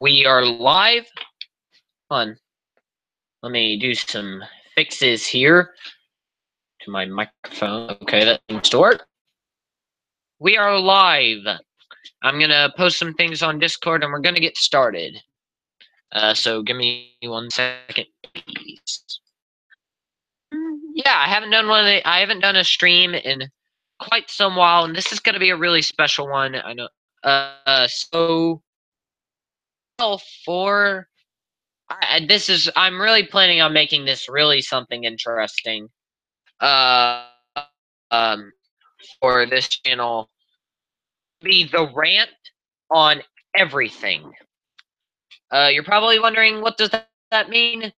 We are live. Hold on. Let me do some fixes here to my microphone. Okay, that seems to work. We are live. I'm gonna post some things on Discord, and we're gonna get started. So give me 1 second, please. Yeah, I haven't done a stream in quite some while, and this is gonna be a really special one. I know. So for I'm really planning on making this really something interesting. Uh, um, for this channel, be the rant on everything. You're probably wondering, what does that mean?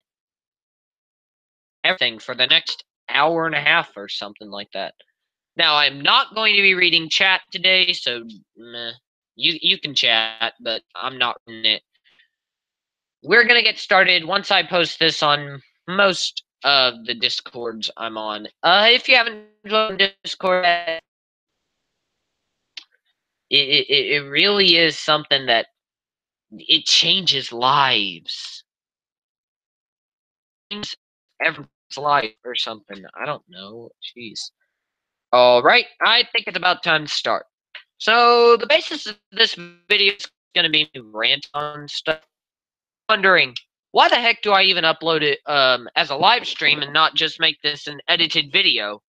Everything for the next hour and a half or something like that. Now, I'm not going to be reading chat today, so you can chat, but I'm not reading it. We're gonna get started once I post this on most of the Discords I'm on. If you haven't joined Discord, it really is something that it changes lives. Changes everyone's life or something. I don't know. Jeez. All right, I think it's about time to start. So the basis of this video is going to be rant on stuff. Wondering, why the heck do I even upload it as a live stream and not just make this an edited video?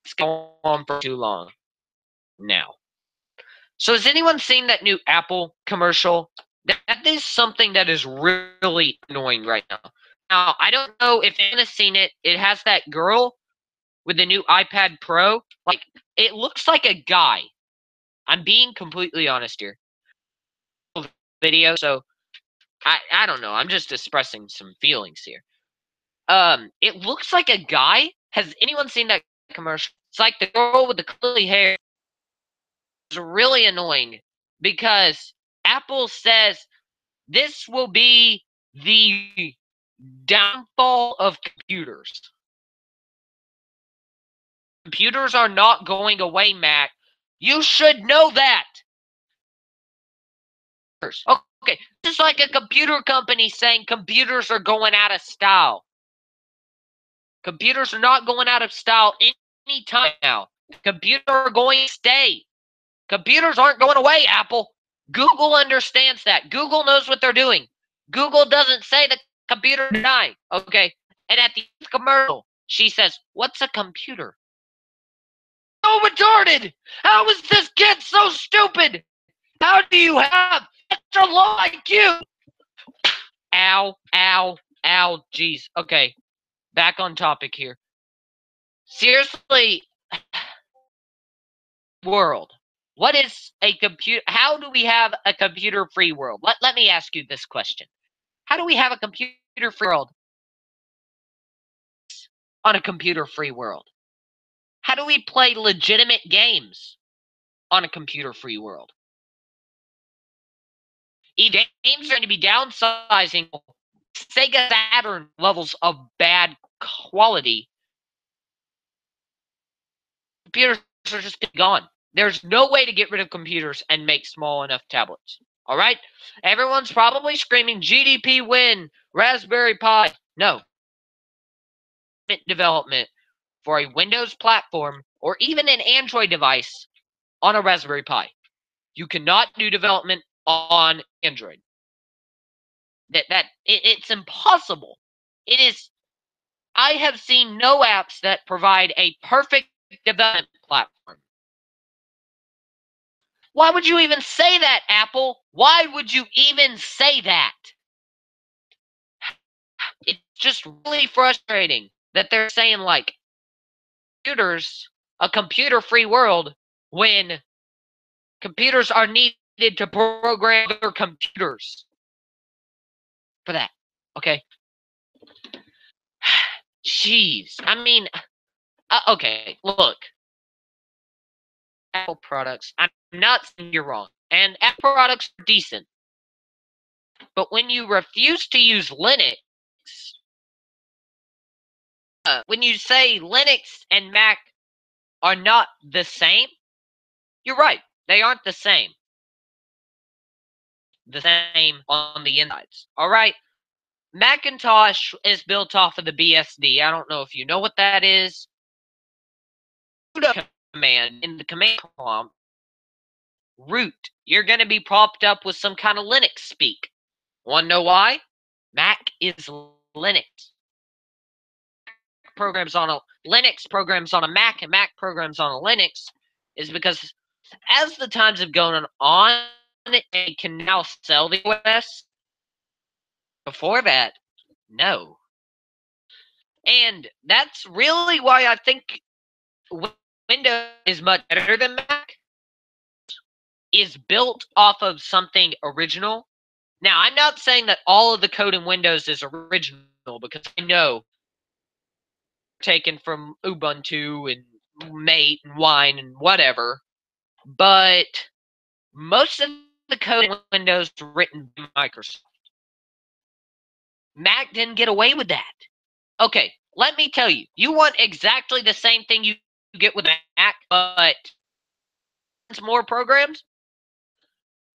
It's going on for too long now. So has anyone seen that new Apple commercial? That is something that is really annoying right now. Now, I don't know if Anna's seen it. It has that girl with the new iPad Pro. Like, it looks like a guy. I'm being completely honest here. Video, so I don't know. I'm just expressing some feelings here. It looks like a guy. Has anyone seen that commercial? It's like the girl with the curly hair. It's really annoying because Apple says this will be the downfall of computers. Computers are not going away, Mac. You should know that. Okay, this is like a computer company saying computers are going out of style. Computers are not going out of style any time now. Computers are going to stay. Computers aren't going away, Apple. Google understands that. Google knows what they're doing. Google doesn't say the computer die. Okay. And at the commercial, she says, "What's a computer?" So retarded! How is this kid so stupid? How do you have such a low IQ? Ow, ow, ow, jeez. Okay, back on topic here. Seriously, world. What is a computer? How do we have a computer-free world? Let me ask you this question. How do we have a computer-free world on a computer-free world? How do we play legitimate games on a computer-free world? Games are going to be downsizing Sega Saturn levels of bad quality. Computers are just gone. There's no way to get rid of computers and make small enough tablets. All right? Everyone's probably screaming, GDP win, Raspberry Pi. No. Development for a Windows platform or even an Android device on a Raspberry Pi. You cannot do development on Android. It's impossible. It is. I have seen no apps that provide a perfect development platform. Why would you even say that, Apple? Why would you even say that? It's just really frustrating that they're saying, like, computers, a computer-free world, when computers are needed to program other computers for that. Okay? Jeez. I mean, okay, look. Apple products, I'm not saying you're wrong. And Apple products are decent. But when you refuse to use Linux, when you say Linux and Mac are not the same, you're right. They aren't the same. the same on the insides. All right. Macintosh is built off of the BSD. I don't know if you know what that is. Command in the command prompt, root, you're going to be propped up with some kind of Linux speak. Want to know why? Mac is Linux. Programs on a Linux programs on a Mac and Mac programs on a Linux is because as the times have gone on, it can now sell the OS. Before that, no. And that's really why I think Windows is much better than Mac. Is built off of something original. Now, I'm not saying that all of the code in Windows is original because I know taken from Ubuntu and Mate and Wine and whatever, but most of the code in Windows is written by Microsoft. Mac didn't get away with that. Okay, let me tell you, you want exactly the same thing you get with Mac, but more programs?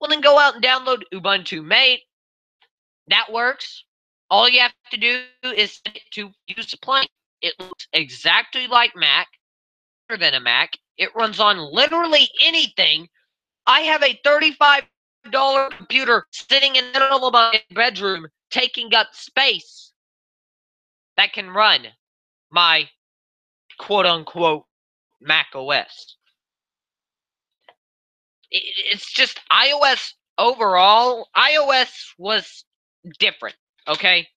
Well, then go out and download Ubuntu Mate. That works. All you have to do is set it to use plain. It looks exactly like Mac, better than a Mac. It runs on literally anything. I have a $35 computer sitting in the middle of my bedroom taking up space that can run my quote-unquote Mac OS. It's just iOS overall. iOS was different, okay?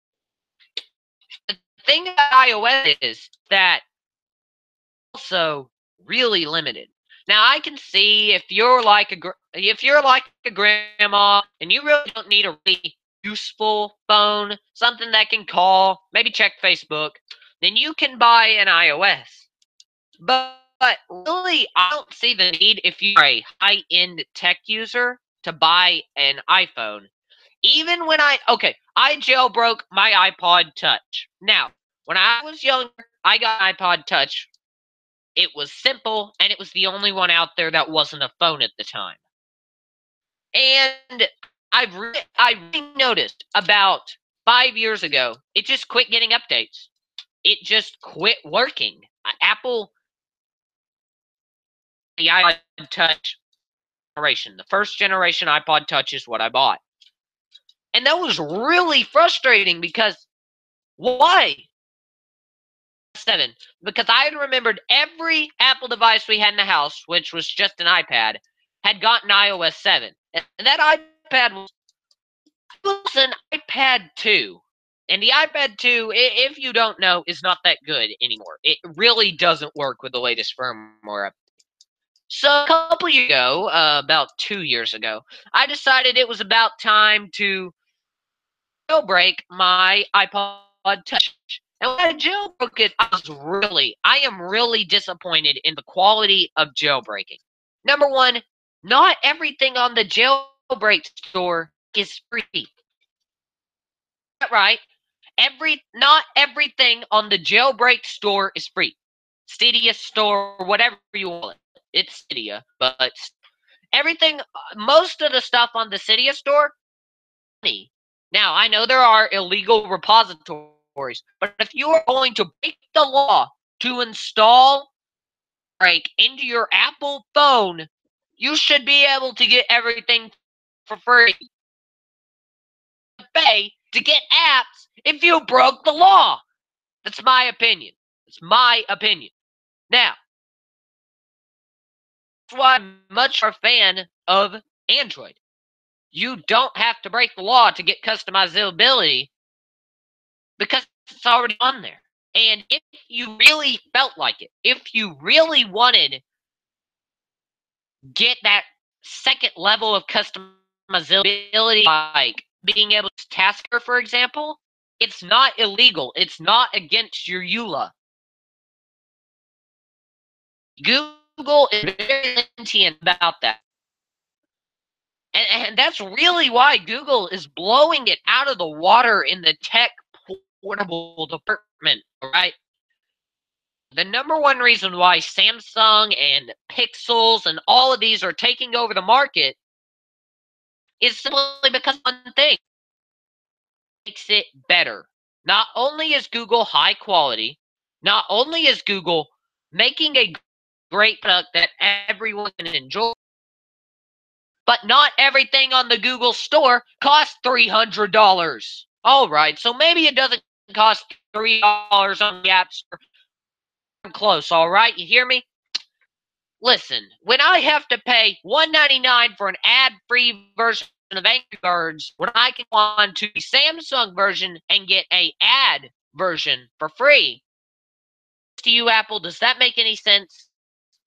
The thing about iOS is that also really limited. Now I can see if you're like a grandma and you really don't need a really useful phone, something that can call, maybe check Facebook, then you can buy an iOS. But really, I don't see the need if you're a high-end tech user to buy an iPhone. Even when I jailbroke my iPod Touch. Now, when I was younger, I got an iPod Touch. It was simple, and it was the only one out there that wasn't a phone at the time. And I really noticed about 5 years ago, it just quit getting updates. It just quit working. Apple, the iPod Touch generation, the first generation iPod Touch is what I bought. And that was really frustrating because why? 7, because I had remembered every Apple device we had in the house, which was just an iPad, had gotten iOS 7. And that iPad was an iPad 2. And the iPad 2, if you don't know, is not that good anymore. It really doesn't work with the latest firmware update. So a couple years ago, about 2 years ago, I decided it was about time to jailbreak my iPod Touch. And when I jailbroke it, I am really disappointed in the quality of jailbreaking. Number one, not everything on the jailbreak store is free. Is that right? Not everything on the jailbreak store is free. Cydia store, whatever you want it. It's Cydia, but everything, most of the stuff on the Cydia store, now, I know there are illegal repositories, but if you are going to break the law to install break into your Apple phone, you should be able to get everything for free. Pay to get apps if you broke the law. That's my opinion. It's my opinion. Now, that's why I'm much more a fan of Android. You don't have to break the law to get customizability because it's already on there. And if you really felt like it, if you really wanted get that second level of customizability, like being able to Tasker, for example, it's not illegal. It's not against your EULA. Google is very lenient about that. And that's really why Google is blowing it out of the water in the tech portable department, right? The number one reason why Samsung and Pixels and all of these are taking over the market is simply because one thing makes it better. Not only is Google high quality, not only is Google making a great product that everyone can enjoy, but not everything on the Google store costs $300. All right, so maybe it doesn't cost $3 on the App Store. I'm close, all right? You hear me? Listen, when I have to pay $1.99 for an ad-free version of Angry Birds, when I can go on to the Samsung version and get a ad version for free, to you, Apple, does that make any sense?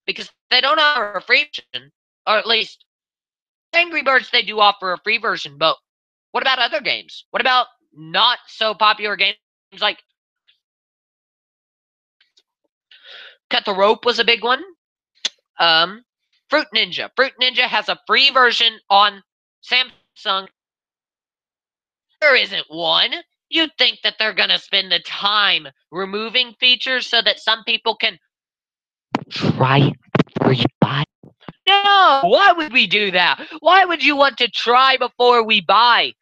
Because they don't offer a free version, or at least Angry Birds, they do offer a free version, but what about other games? What about not so popular games like Cut the Rope was a big one? Fruit Ninja. Fruit Ninja has a free version on Samsung. There isn't one. You'd think that they're going to spend the time removing features so that some people can try it before you buy. No, why would we do that? Why would you want to try before we buy?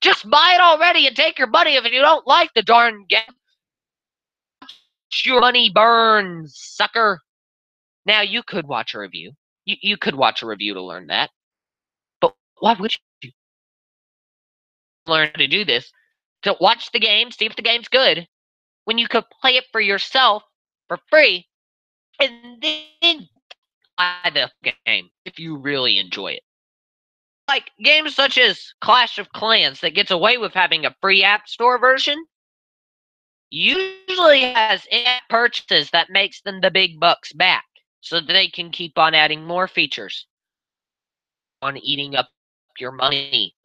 Just buy it already and take your money if you don't like the darn game. Your money burns, sucker. Now, you could watch a review. You could watch a review to learn that. But why would you learn how to do this? To watch the game, see if the game's good, when you could play it for yourself for free, and then buy the game if you really enjoy it. Like games such as Clash of Clans that gets away with having a free App Store version, usually has in-app purchases that makes them the big bucks back, so that they can keep on adding more features, on eating up your money.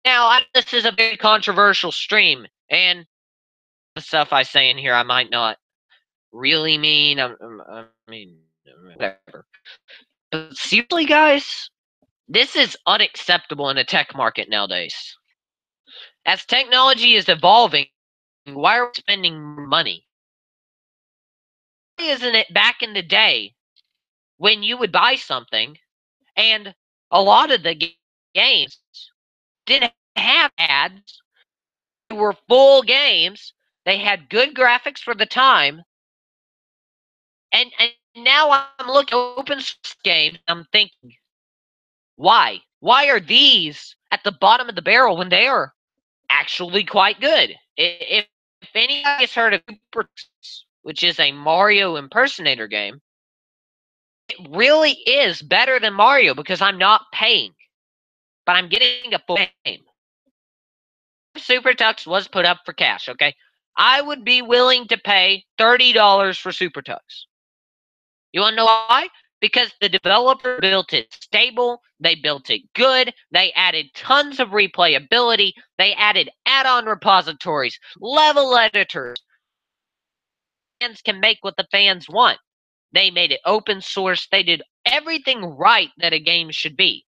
Now, this is a very controversial stream, and the stuff I say in here I might not really mean. I mean, whatever. But seriously, guys, this is unacceptable in a tech market nowadays. As technology is evolving, why are we spending money? Why isn't it back in the day when you would buy something and a lot of the games didn't have ads? They were full games. They had good graphics for the time. And now I'm looking at open source games. I'm thinking, why? Why are these at the bottom of the barrel when they are actually quite good? If anybody has heard of Super, which is a Mario impersonator game, it really is better than Mario because I'm not paying, but I'm getting a full game. Super Tux was put up for cash, okay? I would be willing to pay $30 for Super Tux. You want to know why? Because the developer built it stable, they built it good, they added tons of replayability, they added add-on repositories, level editors. Fans can make what the fans want. They made it open source, they did everything right that a game should be.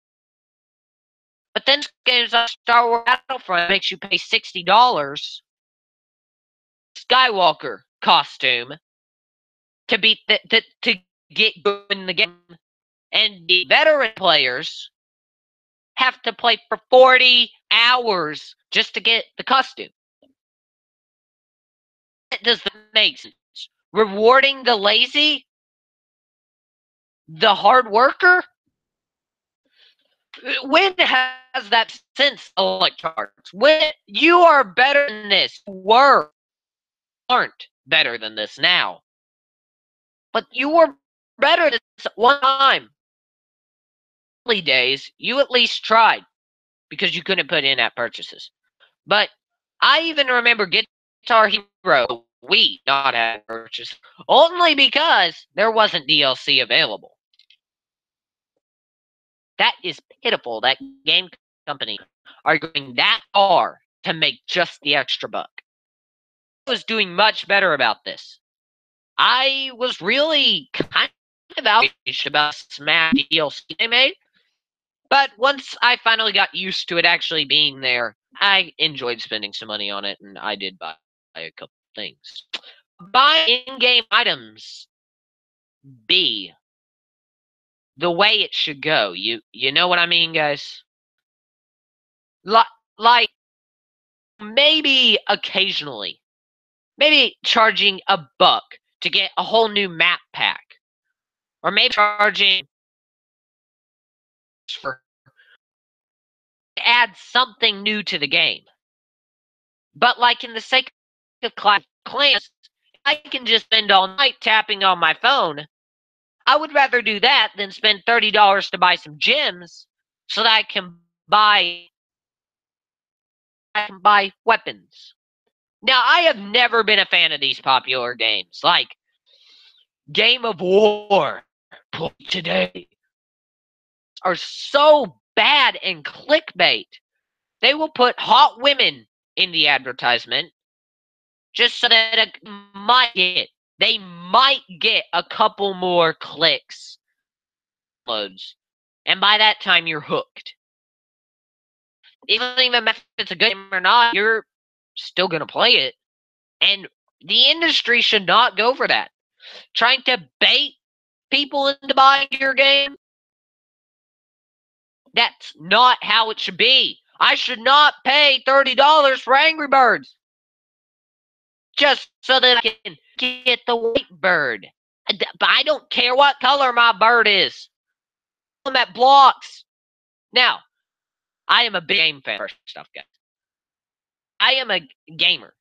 But then games like Star Wars Battlefront makes you pay $60 Skywalker costume to beat to get good in the game. And the veteran players have to play for 40 hours just to get the costume. Does that make sense? Rewarding the lazy? The hard worker? When has that since Electronic Arts? When you are better than this, aren't better than this now. But you were better than this at one time. Early days, you at least tried because you couldn't put in-app purchases. But I even remember Guitar Hero Wii not having purchase only because there wasn't DLC available. That is pitiful that game company are going that far to make just the extra buck. I was doing much better about this. I was really kind of outraged about Smash DLC they made. But once I finally got used to it actually being there, I enjoyed spending some money on it, and I did buy a couple things. Buy in-game items be the way it should go. You know what I mean, guys? Like maybe occasionally, maybe charging $1 to get a whole new map pack, or maybe charging for add something new to the game. But like in the sake of Clans, I can just spend all night tapping on my phone. I would rather do that than spend $30 to buy some gems so that I can buy weapons. Now, I have never been a fan of these popular games like Game of War, Play Today, are so bad and clickbait. They will put hot women in the advertisement just so that they might get a couple more clicks, loads, and by that time you're hooked. Even if it's a good game or not, you're still gonna play it. And the industry should not go for that. Trying to bait people into buying your game, that's not how it should be. I should not pay $30 for Angry Birds just so that I can get the white bird. But I don't care what color my bird is. I'm at blocks. Now, I am a big game fan first stuff, guys. I am a gamer.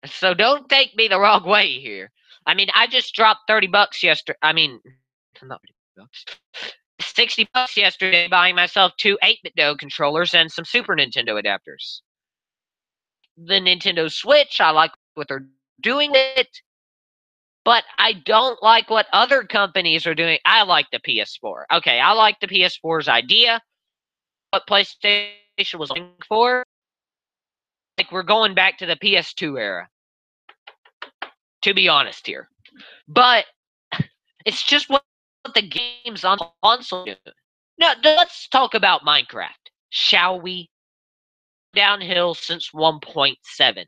So don't take me the wrong way here. I mean, I just dropped $30 yesterday. I mean, not $30. $60 yesterday buying myself 2 8-bit controllers and some Super Nintendo adapters. The Nintendo Switch, I like what they're doing with it, but I don't like what other companies are doing. I like the PS4. Okay, I like the PS4's idea, what PlayStation was looking for. Like, we're going back to the PS2 era, to be honest here. But it's just what the games on console do. Now, let's talk about Minecraft, shall we? Downhill since 1.7.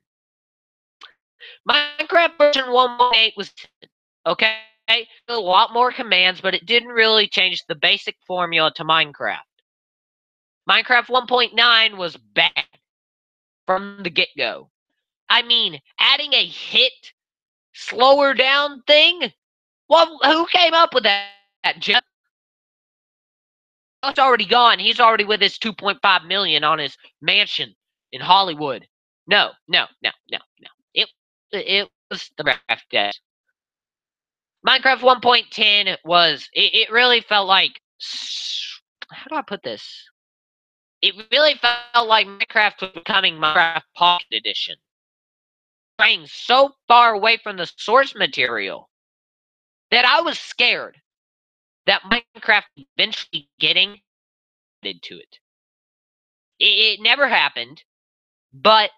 Minecraft version 1.8 was okay. A lot more commands, but it didn't really change the basic formula to Minecraft. Minecraft 1.9 was bad from the get-go. I mean, adding a hit slower down thing? Well, who came up with that, Jeff? It's already gone. He's already with his 2.5 million on his mansion in Hollywood. No. It was the Minecraft days. Minecraft 1.10 was it really felt like, how do I put this? It really felt like Minecraft was becoming Minecraft Pocket Edition. Straying so far away from the source material that I was scared that Minecraft eventually getting into it. It never happened, but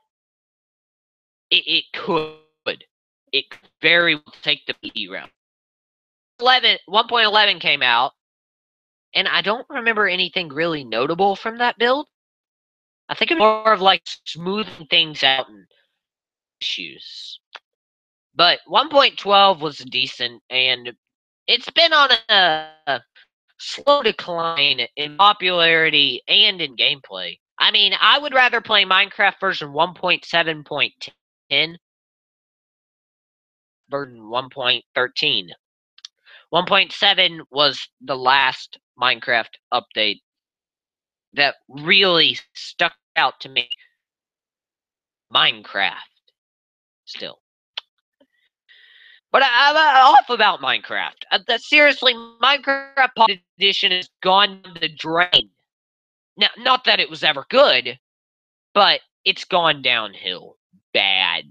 it could. It could very well take the PE round. 1.11 came out, and I don't remember anything really notable from that build. I think it's more of like smoothing things out and issues. But 1.12 was decent, and it's been on a slow decline in popularity and in gameplay. I mean, I would rather play Minecraft version 1.7.10 version 1.13. 1.7 was the last Minecraft update that really stuck out to me. Minecraft, still. But I'm off about Minecraft. Seriously, Minecraft Pocket Edition has gone down the drain. Now, not that it was ever good, but it's gone downhill bad.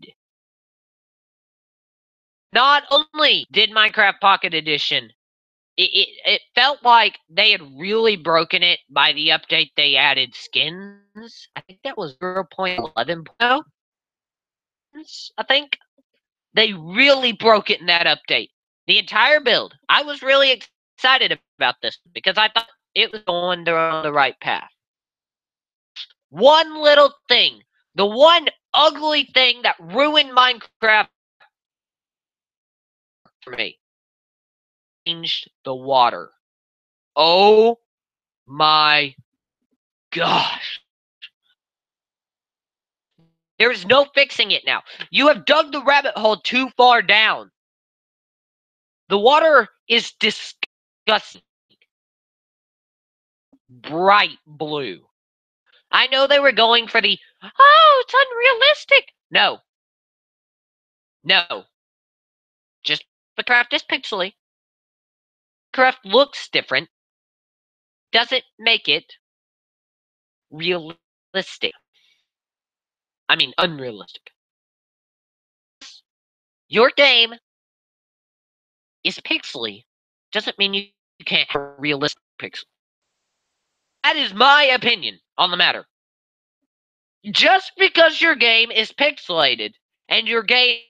Not only did Minecraft Pocket Edition, it felt like they had really broken it by the update they added skins. I think that was 0.11. I think they really broke it in that update. The entire build. I was really excited about this because I thought it was going down the right path. One little thing, the one ugly thing that ruined Minecraft for me, changed the water. Oh my gosh. There is no fixing it now. You have dug the rabbit hole too far down. The water is disgusting. Bright blue. I know they were going for the, oh, it's unrealistic. No. No. Just Minecraft is pixely. Minecraft looks different. Doesn't make it realistic. I mean, unrealistic. Your game is pixely. Doesn't mean you can't have a realistic pixel. That is my opinion on the matter. Just because your game is pixelated and your game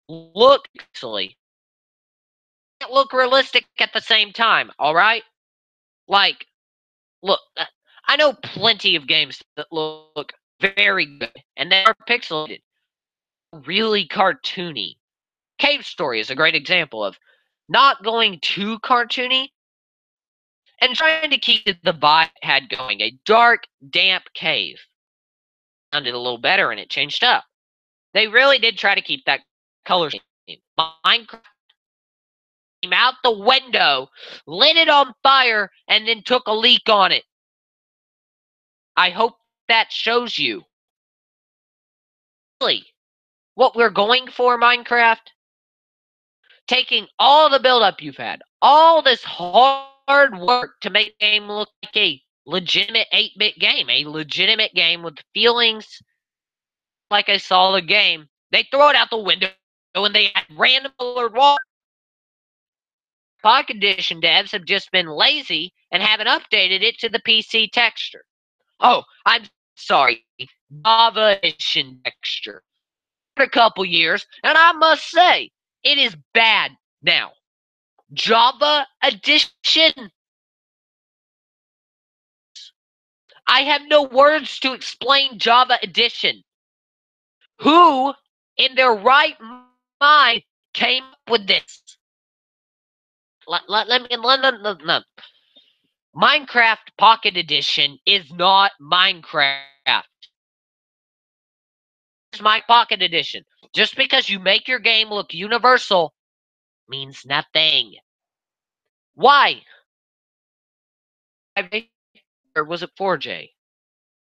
looks pixely, can't look realistic at the same time, alright? Like, look, I know plenty of games that look very good and they are pixelated. Really cartoony. Cave Story is a great example of not going too cartoony and trying to keep the vibe it had going. A dark, damp cave. Sounded a little better and it changed up. They really did try to keep that color scheme. Minecraft came out the window, lit it on fire, and then took a leak on it. I hope that shows you really what we're going for, Minecraft. Taking all the buildup you've had, all this hard work to make the game look like a legitimate 8-bit game, a legitimate game with feelings like a solid game. They throw it out the window and they add random colored water. Pocket Edition devs have just been lazy and haven't updated it to the PC texture. Oh, I'm sorry, Java Edition texture. A couple years, and I must say, it is bad now. Java Edition. I have no words to explain Java Edition. Who, in their right mind, came up with this? Let me. Minecraft Pocket Edition is not Minecraft. It's my Pocket Edition. Just because you make your game look universal means nothing. Why? Or was it 4J?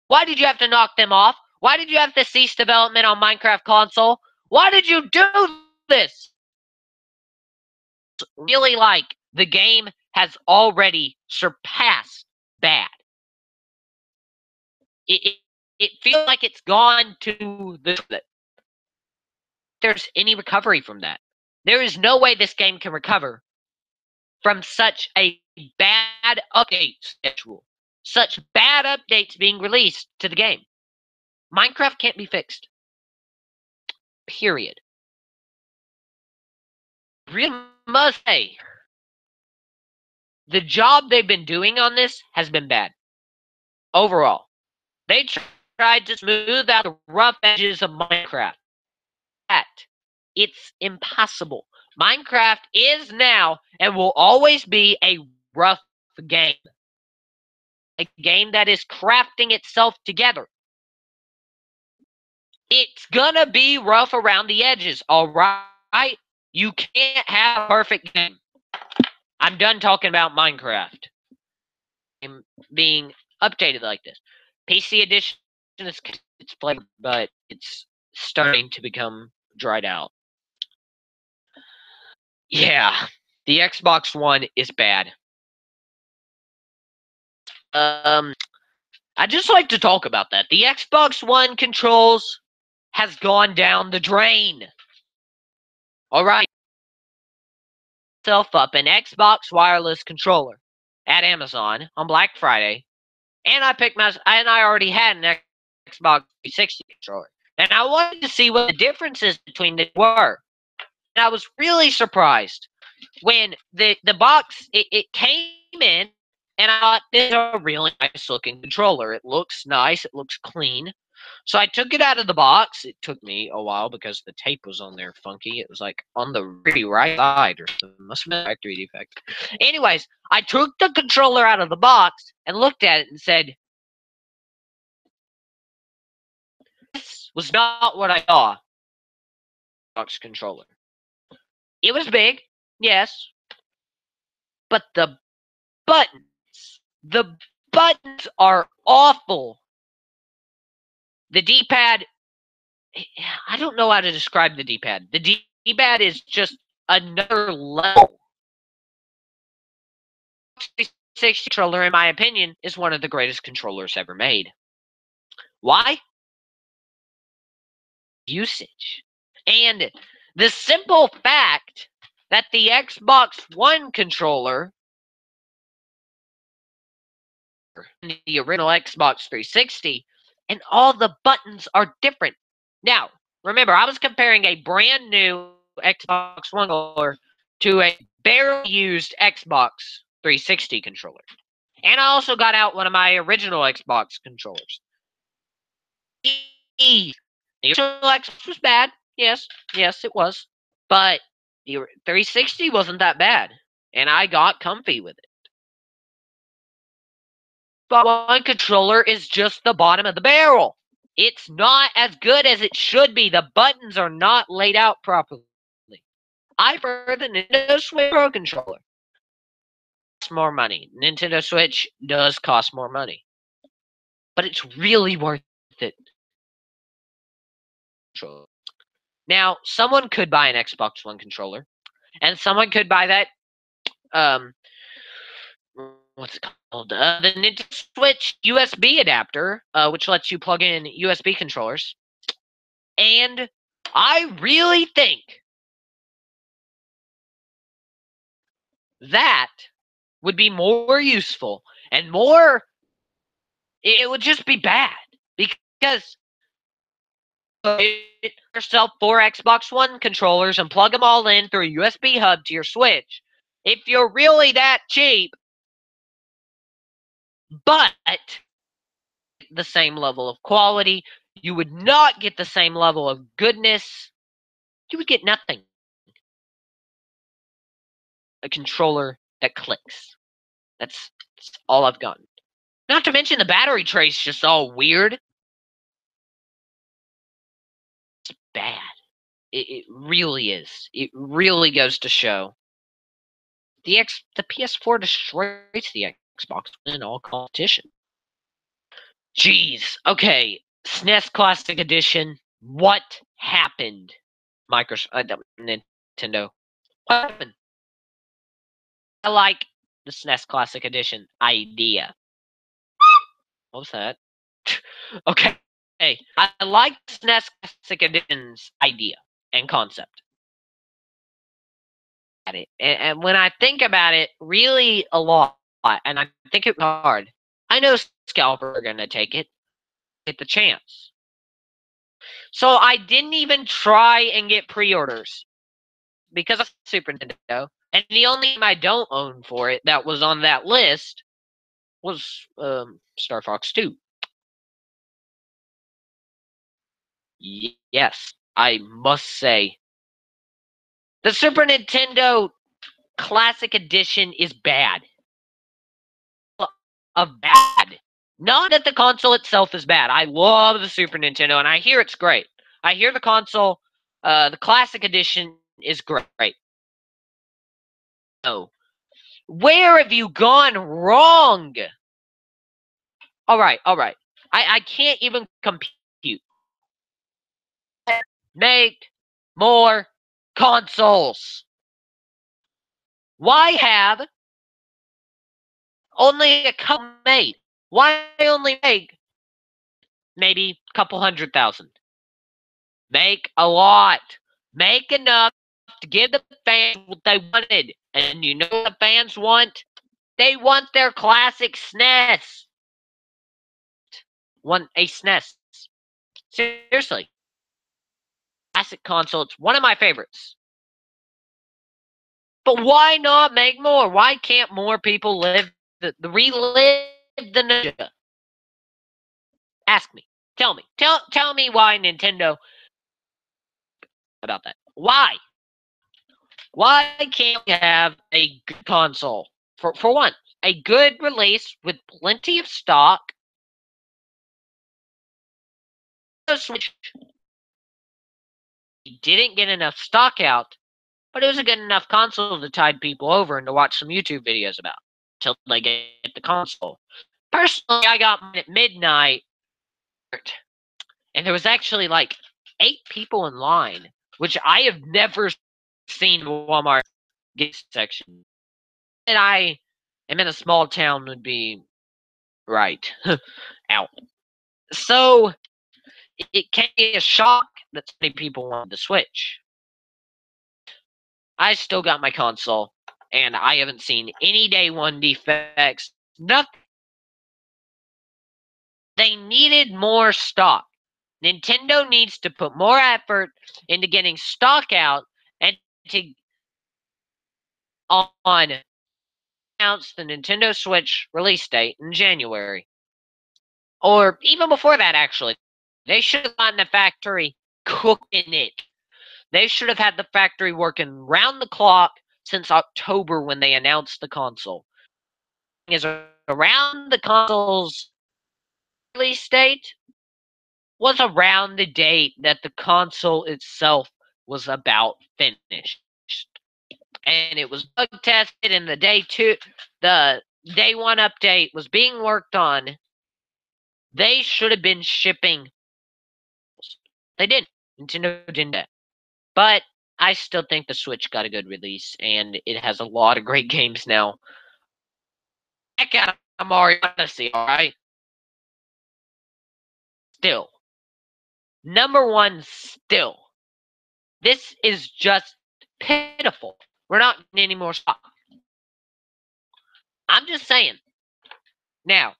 Why did you have to knock them off? Why did you have to cease development on Minecraft console? Why did you do this? Really, like, the game has already surpassed bad. It feels like it's gone to the... There's any recovery from that. There is no way this game can recover from such a bad update schedule. Such bad updates being released to the game. Minecraft can't be fixed. Period. Really must say, the job they've been doing on this has been bad. Overall. They tried to smooth out the rough edges of Minecraft. It's impossible. Minecraft is now and will always be a rough game. A game that is crafting itself together. It's gonna be rough around the edges, alright? You can't have a perfect game. I'm done talking about Minecraft. I'm being updated like this. PC Edition is its flavor, but it's starting to become dried out. Yeah, the Xbox One is bad. I just like to talk about that. The Xbox One controls has gone down the drain. Alright. Myself up an Xbox wireless controller at Amazon on Black Friday, and I already had an Xbox 360 controller, and I wanted to see what the differences between them were. And I was really surprised when the box it came in, and I thought, this is a really nice looking controller. It looks nice. It looks clean. So I took it out of the box. It took me a while because the tape was on there funky. It was like on the very right side or something. Must have been a factory defect. Anyways, I took the controller out of the box and looked at it and said, this was not what I saw. Xbox controller. It was big, yes, but the buttons are awful. The D-pad, I don't know how to describe the D-pad. The D-pad is just another level. 360 controller, in my opinion, is one of the greatest controllers ever made. Why? Usage. And the simple fact that the Xbox One controller and the original Xbox 360 and all the buttons are different. Now, remember, I was comparing a brand new Xbox One controller to a barely used Xbox 360 controller. And I also got out one of my original Xbox controllers. The original Xbox was bad. Yes, it was. But the 360 wasn't that bad. And I got comfy with it. But one controller is just the bottom of the barrel. It's not as good as it should be. The buttons are not laid out properly. I prefer the Nintendo Switch Pro controller. It's more money. Nintendo Switch does cost more money. But it's really worth it. Now, someone could buy an Xbox One controller, and someone could buy that, what's it called? The Nintendo Switch USB adapter, which lets you plug in USB controllers. And I really think that would be more useful and more, it would just be bad because yourself 4 Xbox One controllers and plug them all in through a USB hub to your Switch. If you're really that cheap, but the same level of quality, you would not get the same level of goodness. You would get nothing. A controller that clicks. That's all I've gotten. Not to mention the battery trace just all weird. It's bad. It really is. It really goes to show. The PS4 destroys the Xbox in all competition. Jeez. Okay. SNES Classic Edition. What happened? Nintendo. What happened? I like the SNES Classic Edition idea. What was that? Okay. Hey, I like SNES Classic Edition's idea and concept. At it, and when I think about it, really a lot, and I think it's hard. I know Scalper are gonna take it, get the chance. So I didn't even try and get pre-orders because of Super Nintendo, and the only game I don't own for it that was on that list was Star Fox 2. Yes, I must say the Super Nintendo Classic Edition is bad. Bad. Not that the console itself is bad. I love the Super Nintendo, and I hear it's great. I hear the console, the Classic Edition is great. No. Where have you gone wrong? All right. I can't even compute. Make more consoles. Why have only a couple made? Why only make maybe a couple 100,000? Make a lot. Make enough to give the fans what they wanted. And you know what the fans want? They want their classic SNES. Want a SNES. Seriously. Classic console. It's one of my favorites. But why not make more? Why can't more people relive the nostalgia? Ask me. Tell me. Tell me why Nintendo about that. Why? Why can't we have a good console? For one, a good release with plenty of stock. Switch didn't get enough stock out, but it was a good enough console to tide people over and to watch some YouTube videos about till they get the console. Personally, I got mine at midnight, and there was actually like 8 people in line, which I have never seen in the Walmart gift section. And I am in a small town would be right. Out. So it came as a shock that so many people wanted to switch. I still got my console, and I haven't seen any day one defects. Nothing. They needed more stock. Nintendo needs to put more effort into getting stock out and to announce the Nintendo Switch release date in January. Or even before that, actually. They should have gotten the factory cooking it. They should have had the factory working round the clock since October when they announced the console. Is around the console's release date was around the date that the console itself was about finished. And it was bug tested, and the day one update was being worked on. They should have been shipping. They didn't. Nintendo didn't do that. But I still think the Switch got a good release, and it has a lot of great games now. Heck out of Mario Odyssey, alright? Still. Number one, still. This is just pitiful. We're not getting any more stock. I'm just saying. Now,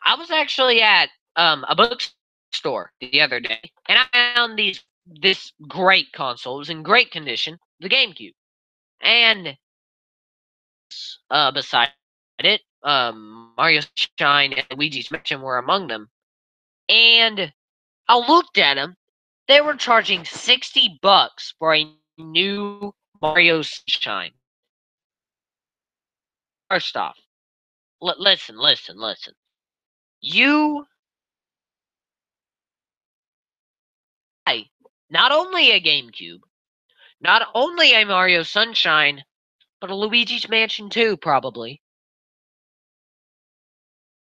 I was actually at a bookstore the other day, and I found this great console. It was in great condition, the GameCube. And beside it, Mario Sunshine and Luigi's Mansion were among them. And I looked at them. They were charging $60 for a new Mario Sunshine. First off, listen. You buy not only a GameCube, not only a Mario Sunshine, but a Luigi's Mansion 2, probably.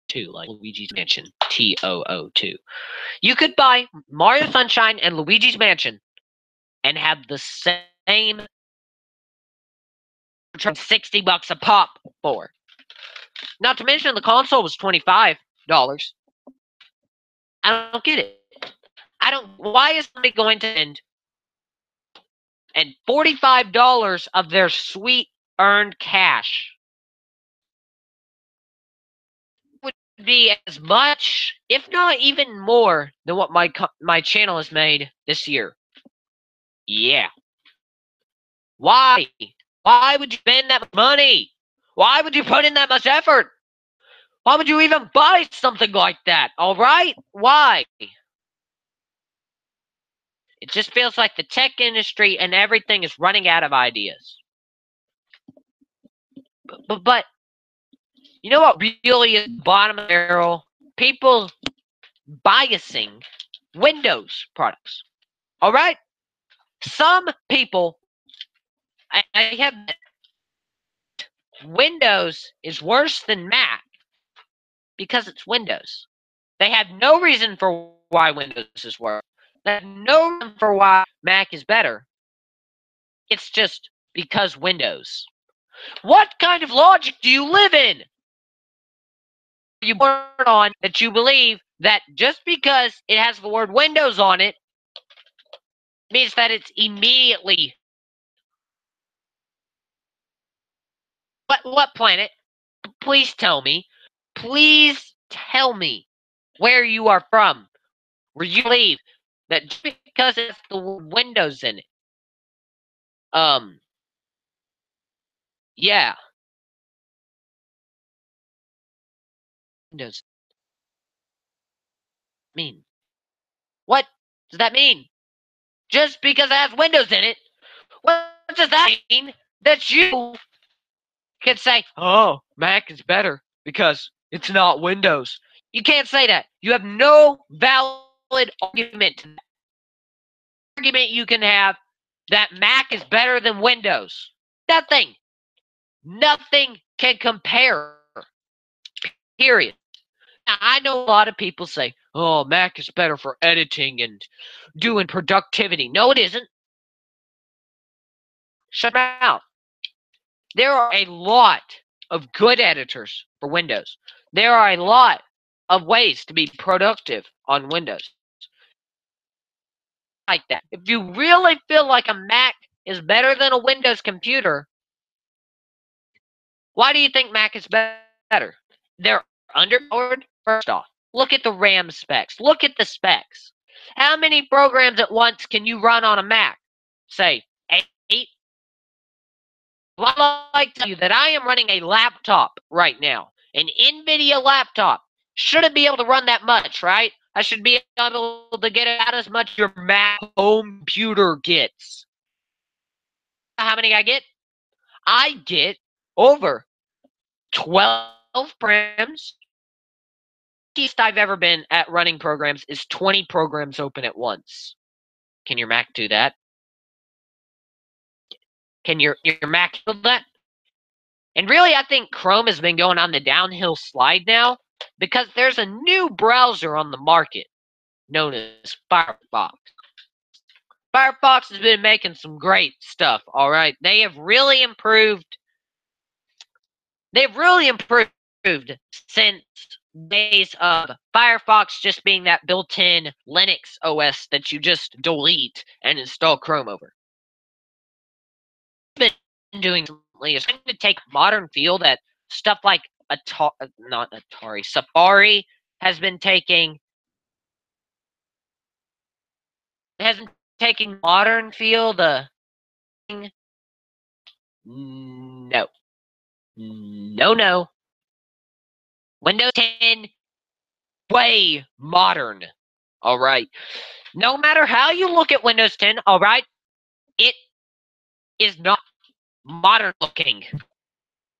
2, like Luigi's Mansion, TOO2. You could buy Mario Sunshine and Luigi's Mansion and have the same $60 a pop for. Not to mention the console was $25. I don't get it. Why is somebody going to spend and $45 of their sweet earned cash would be as much, if not even more, than what my channel has made this year? Yeah. Why? Why would you spend that much money? Why would you put in that much effort? Why would you even buy something like that? All right? Why? It just feels like the tech industry and everything is running out of ideas. But you know what really is the bottom of the barrel? People biasing Windows products. All right? Some people, I have Windows is worse than Mac because it's Windows. They have no reason for why Windows is worse. They have no reason for why Mac is better. It's just because Windows. What kind of logic do you live in? Are you born on that you believe that just because it has the word Windows on it means that it's immediately what planet? Please tell me. Please tell me where you are from. Where you believe that just because it's the word Windows in it. Yeah. Windows mean? What does that mean? Just because it has Windows in it, what does that mean? That you can say, oh, Mac is better because it's not Windows. You can't say that. You have no valid argument to that. Argument you can have that Mac is better than Windows. Nothing. Nothing can compare. Period. Now, I know a lot of people say, oh, Mac is better for editing and doing productivity. No, it isn't. Shut them out. There are a lot of good editors for Windows. There are a lot of ways to be productive on Windows. Like that. If you really feel like a Mac is better than a Windows computer, why do you think Mac is better? They're underpowered, first off. Look at the RAM specs. Look at the specs. How many programs at once can you run on a Mac? Say, 8? Well, I'd like to tell you that I am running a laptop right now. An NVIDIA laptop. Shouldn't be able to run that much, right? I should be able to get out as much as your Mac home computer gets. How many I get? I get over 12 programs. The easiest I've ever been at running programs is 20 programs open at once. Can your Mac do that? Can your Mac do that? And really, I think Chrome has been going on the downhill slide now because there's a new browser on the market known as Firefox. Firefox has been making some great stuff, all right? They have really improved. They've really improved since days of Firefox just being that built-in Linux OS that you just delete and install Chrome over. Been doing recently is trying to take modern feel that stuff like Safari has been taking. Has been taking modern feel. No. Windows 10 way modern. All right. No matter how you look at Windows 10, all right, it is not modern looking.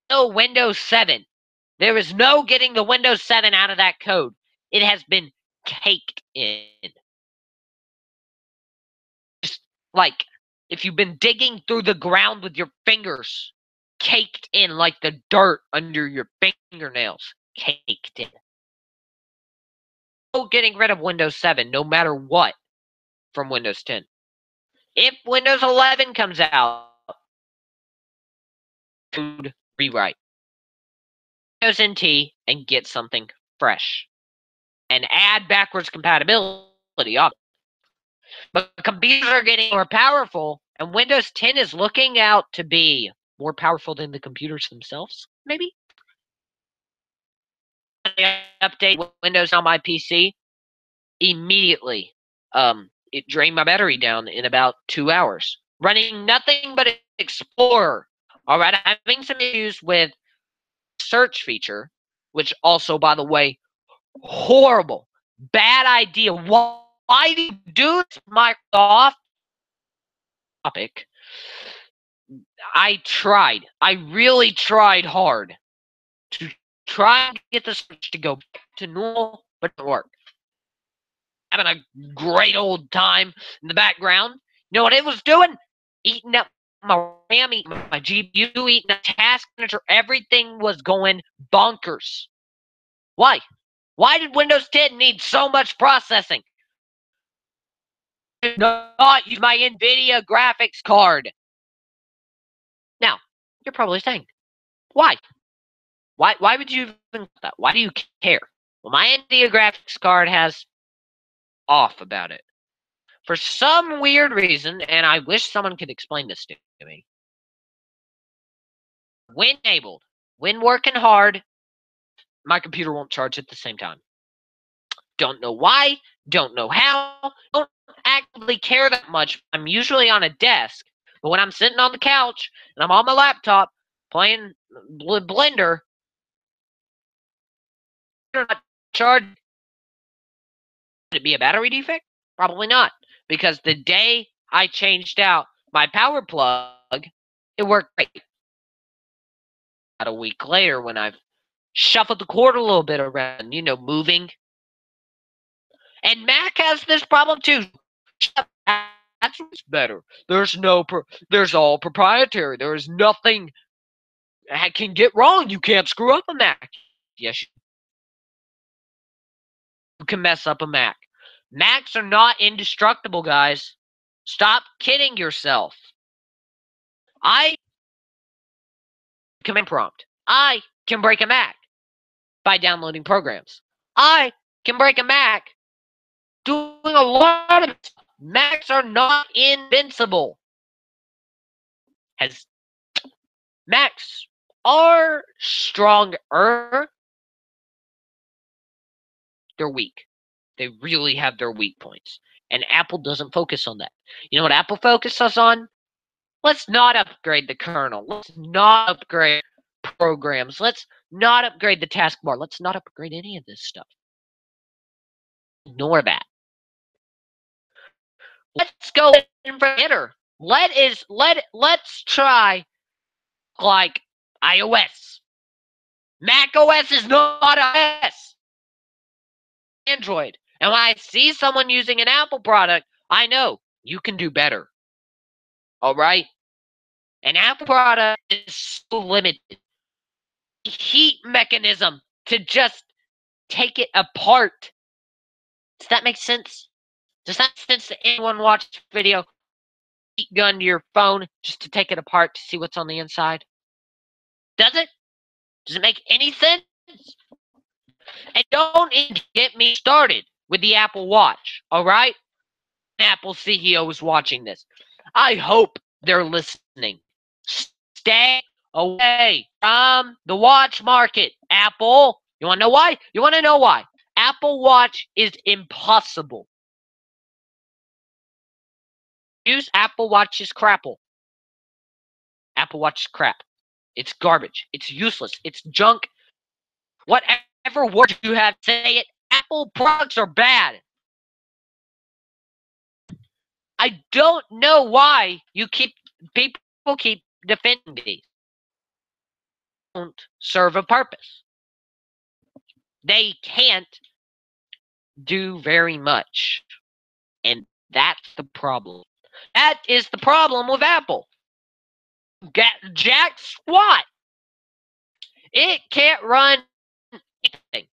No Windows 7. There is no getting the Windows 7 out of that code. It has been caked in. Just like if you've been digging through the ground with your fingers, caked in like the dirt under your fingernails. Caked in. No getting rid of Windows 7 no matter what from Windows 10. If Windows 11 comes out, rewrite Windows NT and get something fresh and add backwards compatibility. But computers are getting more powerful, and Windows 10 is looking out to be more powerful than the computers themselves, maybe? I update Windows on my PC immediately. It drained my battery down in about 2 hours. Running nothing but Explorer. All right, I'm having some issues with search feature, which also, by the way, horrible, bad idea. Why do you do this, Microsoft? Topic. I really tried hard to try and get the search to go back to normal, but it didn't work. Having a great old time in the background. You know what it was doing? Eating up my RAM, eating my GPU, eating a task manager. Everything was going bonkers. Why? Why did Windows 10 need so much processing? I did not use my NVIDIA graphics card. Now, you're probably saying, why? Why would you even do that? Why do you care? Well, my NVIDIA graphics card has off about it. For some weird reason, and I wish someone could explain this to me. When enabled, when working hard, my computer won't charge at the same time. Don't know why, don't know how, don't actively care that much. I'm usually on a desk, but when I'm sitting on the couch and I'm on my laptop playing Blender, not charged. Could it be a battery defect? Probably not, because the day I changed out my power plug, it worked great. About a week later, when I've shuffled the cord a little bit around, moving, And Mac has this problem too. That's what's better. There's all proprietary. There is nothing that can get wrong. You can't screw up a Mac. Yes, you can mess up a Mac. Macs are not indestructible, guys. Stop kidding yourself. I command prompt. I can break a Mac by downloading programs. I can break a Mac doing a lot of stuff. Macs are not invincible. Macs are stronger. They're weak. They really have their weak points. And Apple doesn't focus on that. You know what Apple focuses on? Let's not upgrade the kernel. Let's not upgrade programs. Let's not upgrade the taskbar. Let's not upgrade any of this stuff. Ignore that. Let's go in for hitter. Let's try like iOS. Mac OS is not iOS. Android. And when I see someone using an Apple product, I know you can do better. All right? An Apple product is so limited. Heat mechanism to just take it apart. Does that make sense? Does that make sense to anyone watch this video? Heat gun to your phone just to take it apart to see what's on the inside? Does it? Does it make any sense? And don't even get me started with the Apple Watch, all right? Apple CEO is watching this. I hope they're listening. Stay away from the watch market, Apple. You want to know why? You want to know why? Apple Watch is impossible. Use Apple Watch is crapple. Apple Watch is crap. It's garbage. It's useless. It's junk. Whatever word you have to say it, Apple products are bad. I don't know why people keep defending these. Don't serve a purpose. They can't do very much. And that's the problem. That is the problem with Apple. Jack squat. It can't run anything.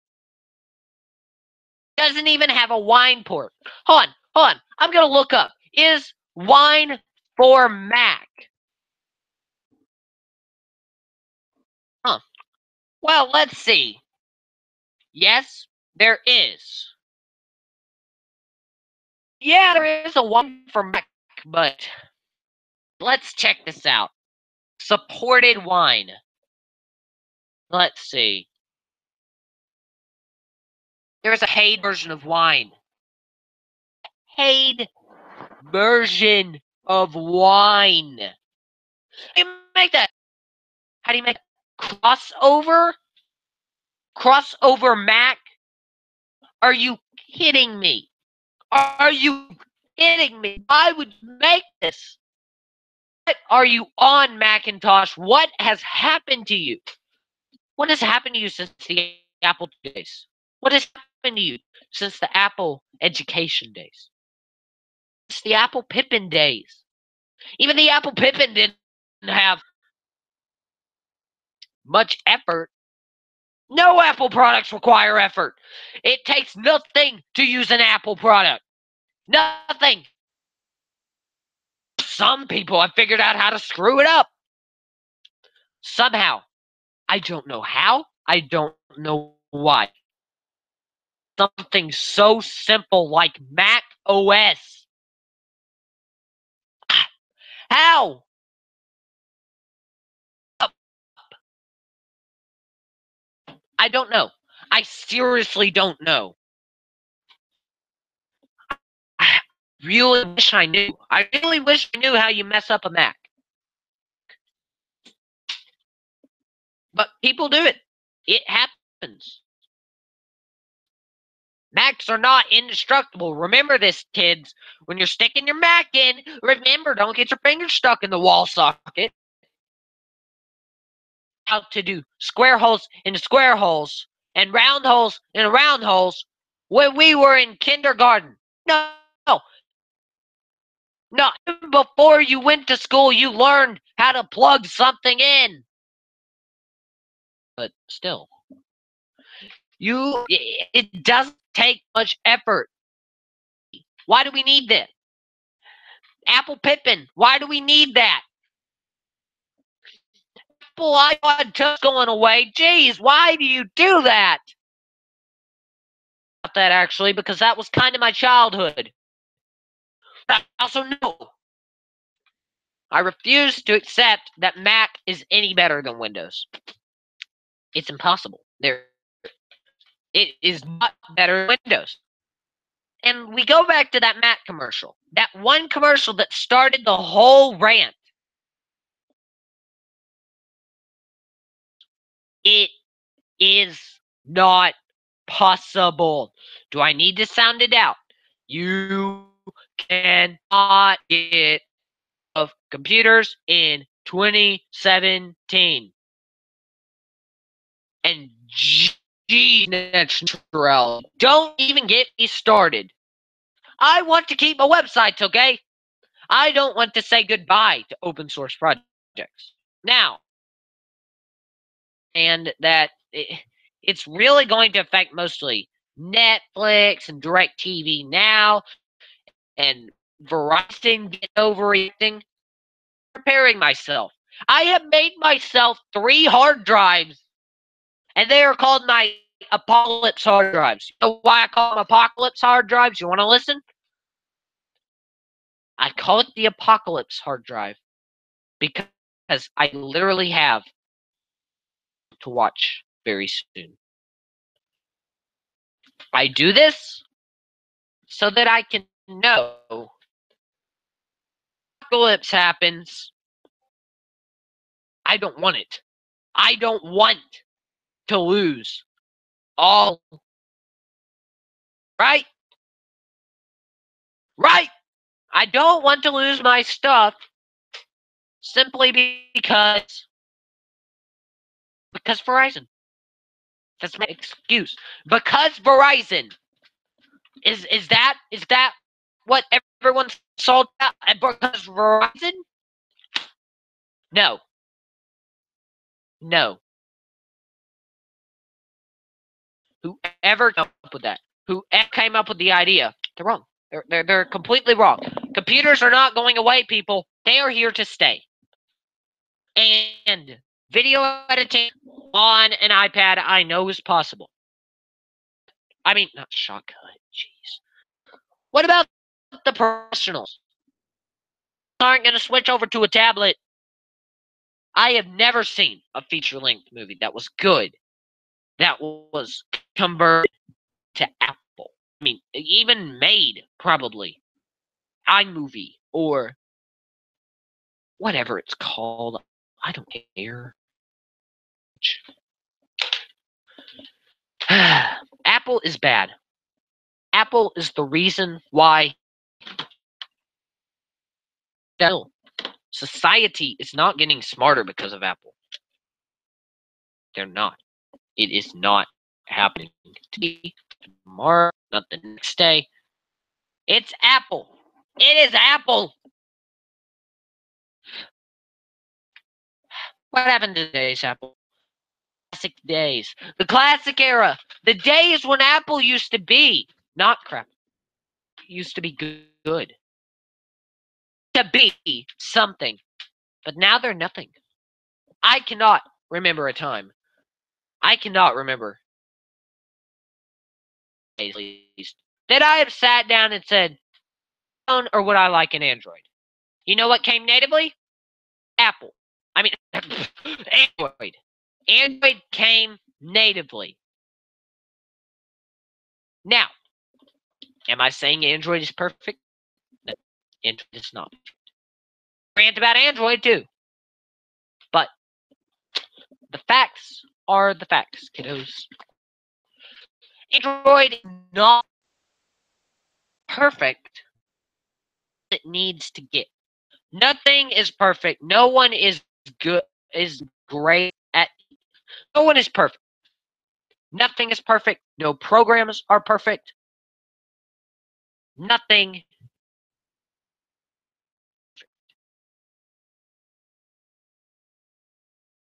Doesn't even have a wine port. Hold on. I'm going to look up. Is wine for Mac? Huh. Well, let's see. Yes, there is. Yeah, there is a wine for Mac, but let's check this out. Supported wine. Let's see. There's a paid version of wine. Paid version of wine. How do you make that? How do you make it? Crossover? Crossover Mac? Are you kidding me? Are you kidding me? Why would you make this? What are you on, Macintosh? What has happened to you? What has happened to you since the Apple days? What has happened to you since the Apple education days? It's the Apple Pippin days. Even the Apple Pippin didn't have much effort. No Apple products require effort. It takes nothing to use an Apple product. Nothing. Some people have figured out how to screw it up. Somehow. I don't know how. I don't know why. Something so simple like Mac OS. How? I don't know. I seriously don't know. I really wish I knew. I really wish I knew how you mess up a Mac. But people do it. It happens. Macs are not indestructible. Remember this, kids. When you're sticking your Mac in, remember, don't get your fingers stuck in the wall socket. How to do square holes into square holes and round holes into round holes when we were in kindergarten. No, no. Even before you went to school, you learned how to plug something in. But still, it doesn't take much effort. Why do we need this? Apple Pippin, why do we need that? Apple iPod Touch going away. Jeez, why do you do that? About that actually, because that was kind of my childhood. But I also know I refuse to accept that Mac is any better than Windows. It's impossible. It is not better than Windows. And we go back to that Mac commercial. That one commercial that started the whole rant. It is not possible. Do I need to sound it out? You cannot get of computers in 2017. And geez, natural. Don't even get me started. I want to keep my websites, okay? I don't want to say goodbye to open source projects. Now, and that it's really going to affect mostly Netflix and DirecTV Now and Verizon get overreacting. Preparing myself. I have made myself 3 hard drives, and they are called my Apocalypse hard drives. You know why I call them Apocalypse hard drives? You want to listen? I call it the Apocalypse hard drive because I literally have to watch very soon. I do this so that I can know apocalypse happens. I don't want it. I don't want to lose all. Right? Right? I don't want to lose my stuff simply because Verizon. That's my excuse. Because Verizon. Is that what everyone's sold out? Because Verizon? No. No. Whoever came up with that, whoever came up with the idea, they're wrong. They're completely wrong. Computers are not going away, people. They are here to stay. And video editing on an iPad, I know is possible. I mean, not shotgun. Jeez. What about the professionals? Aren't going to switch over to a tablet. I have never seen a feature-length movie that was good, that was converted to Apple. I mean, even made, probably, iMovie or whatever it's called. I don't care. Apple is bad. Apple is the reason why society is not getting smarter because of Apple. They're not. It is not happening today, tomorrow, not the next day. It's Apple. It is Apple. What happened to today's Apple? Classic days. The classic era. The days when Apple used to be not crap. It used to be good. To be something. But now they're nothing. I cannot remember a time. I cannot remember at least that I have sat down and said, or would I like an Android? You know what came natively? Apple. I mean, Android. Android came natively. Now, am I saying Android is perfect? No, Android is not. Rant about Android too. But the facts are the facts, kiddos. Android is not perfect. It needs to get. Nothing is perfect. No one is good. Is great at. No one is perfect. Nothing is perfect. No programs are perfect. Nothing.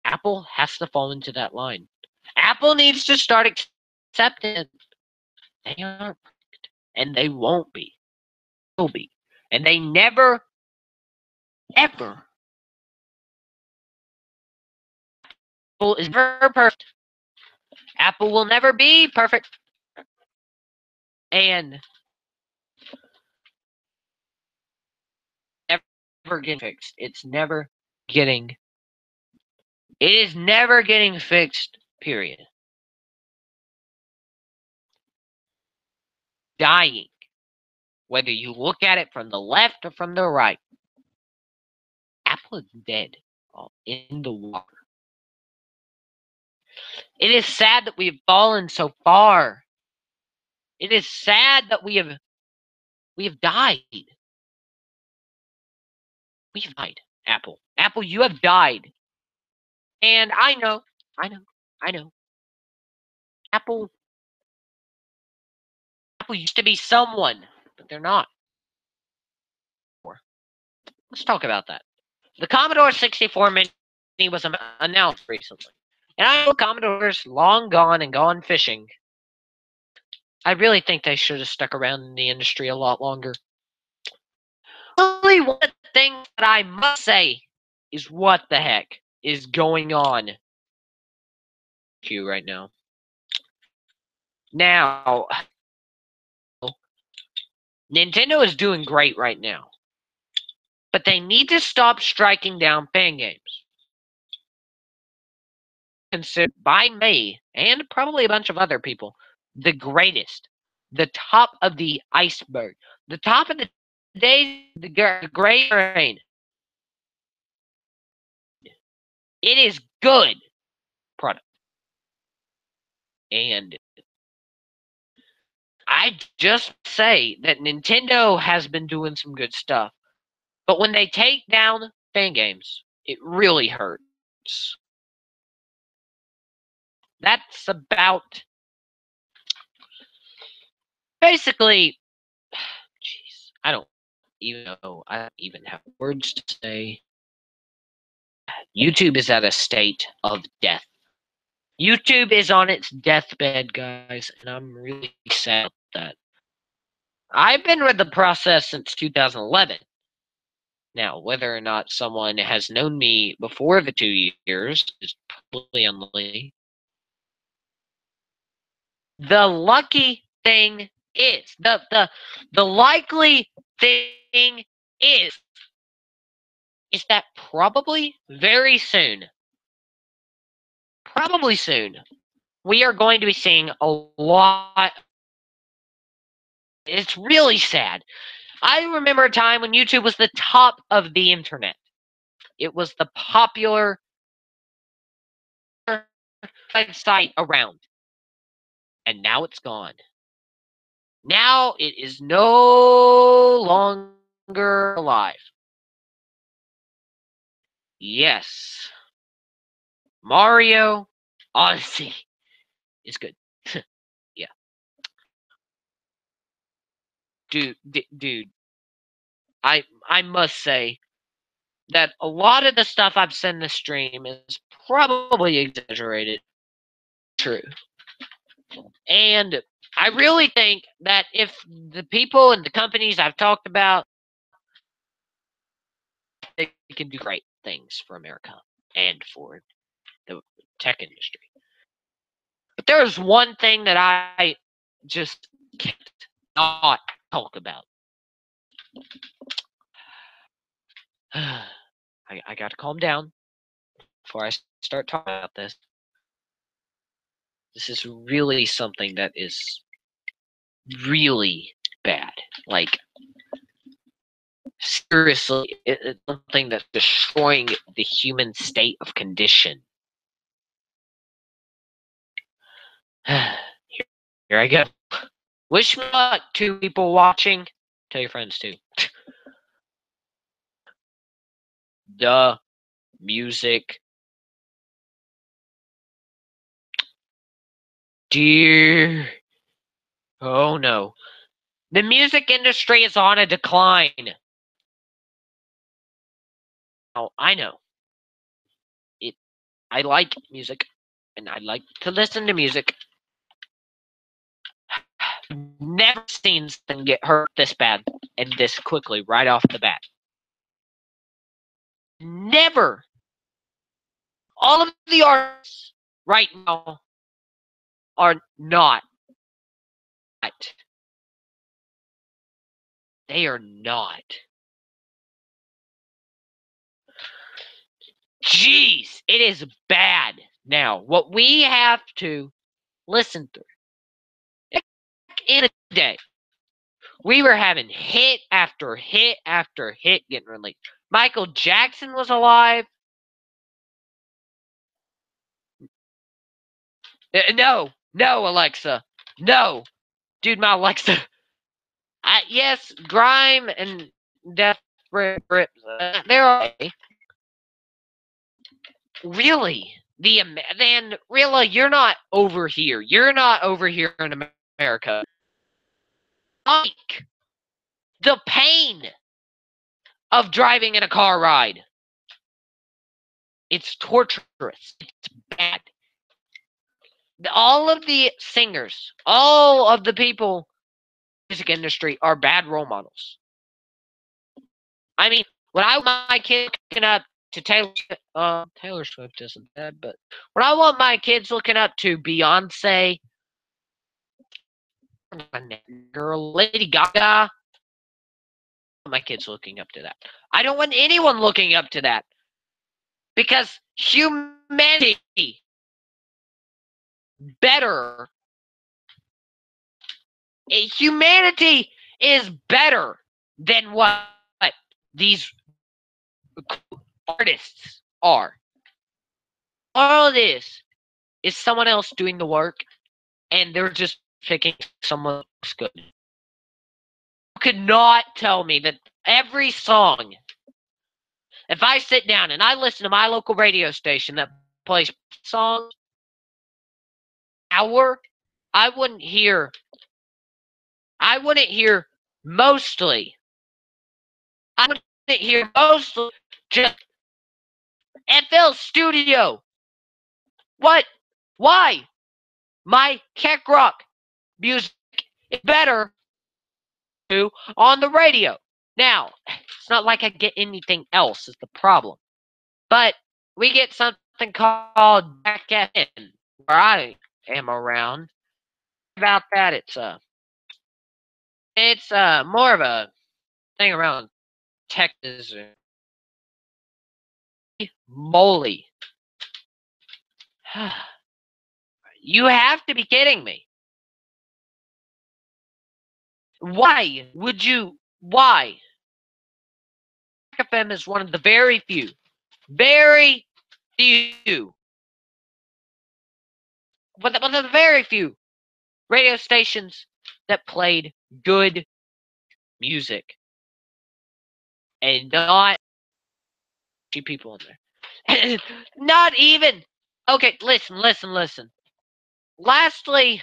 Apple has to fall into that line. Apple needs to start accepting they aren't perfect, and they won't be. Will be, and they never, ever. Apple is never perfect. Apple will never be perfect, and never getting fixed. It's never getting. It is never getting fixed. Period. Dying. Whether you look at it from the left or from the right. Apple is dead in the water. It is sad that we have fallen so far. It is sad that we have died. We have died, Apple. Apple, you have died. And I know. Apple used to be someone, but they're not. Let's talk about that. The Commodore 64 Mini was announced recently. And I know Commodore's long gone and gone fishing. I really think they should have stuck around in the industry a lot longer. Only one thing that I must say is what the heck is going on right now. Now, Nintendo is doing great right now. But they need to stop striking down fan games. Considered by me, and probably a bunch of other people, the greatest. The top of the iceberg. The top of the day, the great train. It is good product. And I just say that Nintendo has been doing some good stuff. But when they take down fan games, it really hurts. That's about basically. Jeez, I don't even know. I don't even have words to say. YouTube is at a state of death. YouTube is on its deathbed, guys, and I'm really sad about that. I've been with the process since 2011. Now, whether or not someone has known me before the 2 years is probably unlikely. The lucky thing is, the likely thing is that probably very soon, we are going to be seeing a lot. It's really sad. I remember a time when YouTube was the top of the internet. It was the popular site around. And now it's gone. Now it is no longer alive. Yes. Mario Odyssey is good. Yeah. Dude. I must say that a lot of the stuff I've said in the stream is probably exaggerated. True. And I really think that if the people and the companies I've talked about, they can do great things for America and for the tech industry. But there's one thing that I just can't not talk about. I got to calm down before I start talking about this. This is really something that is really bad. Like, seriously, it's something that's destroying the human state of condition. Here I go. Wish me luck to people watching. Tell your friends too. The music. Dear. Oh no. The music industry is on a decline. Oh, I know. It. I like music, and I like to listen to music. Never seen something get hurt this bad and this quickly right off the bat. Never. All of the artists right now are not. They are not. Jeez, it is bad now. What we have to listen through. In a day, we were having hit after hit after hit getting released. Michael Jackson was alive. No, no, Alexa. No. Dude, my Alexa. Yes, grime and death grips. There are. Really? Then really, you're not over here. You're not over here in America. Like the pain of driving in a car ride. It's torturous. It's bad. All of the singers, all of the people in the music industry are bad role models. I mean, when I want my kid looking up to Taylor Swift isn't bad, but when I want my kids looking up to Beyonce, girl, Lady Gaga, my kids looking up to that. I don't want anyone looking up to that because humanity better. Humanity is better than what these artists are. All of this is someone else doing the work, and they're just picking someone who looks good. You could not tell me that every song, if I sit down and I listen to my local radio station that plays songs hour, I wouldn't hear mostly. I wouldn't hear mostly just FL Studio. What? Why? My Keck Rock music is better on the radio. Now, it's not like I get anything else is the problem. But we get something called Jack FM where I am around. About that, it's more of a thing around Texas. Moly. You have to be kidding me. Why would you? Why? FM is one of the very few, but one of the very few radio stations that played good music and not people in there. Not even. Okay, listen. Lastly,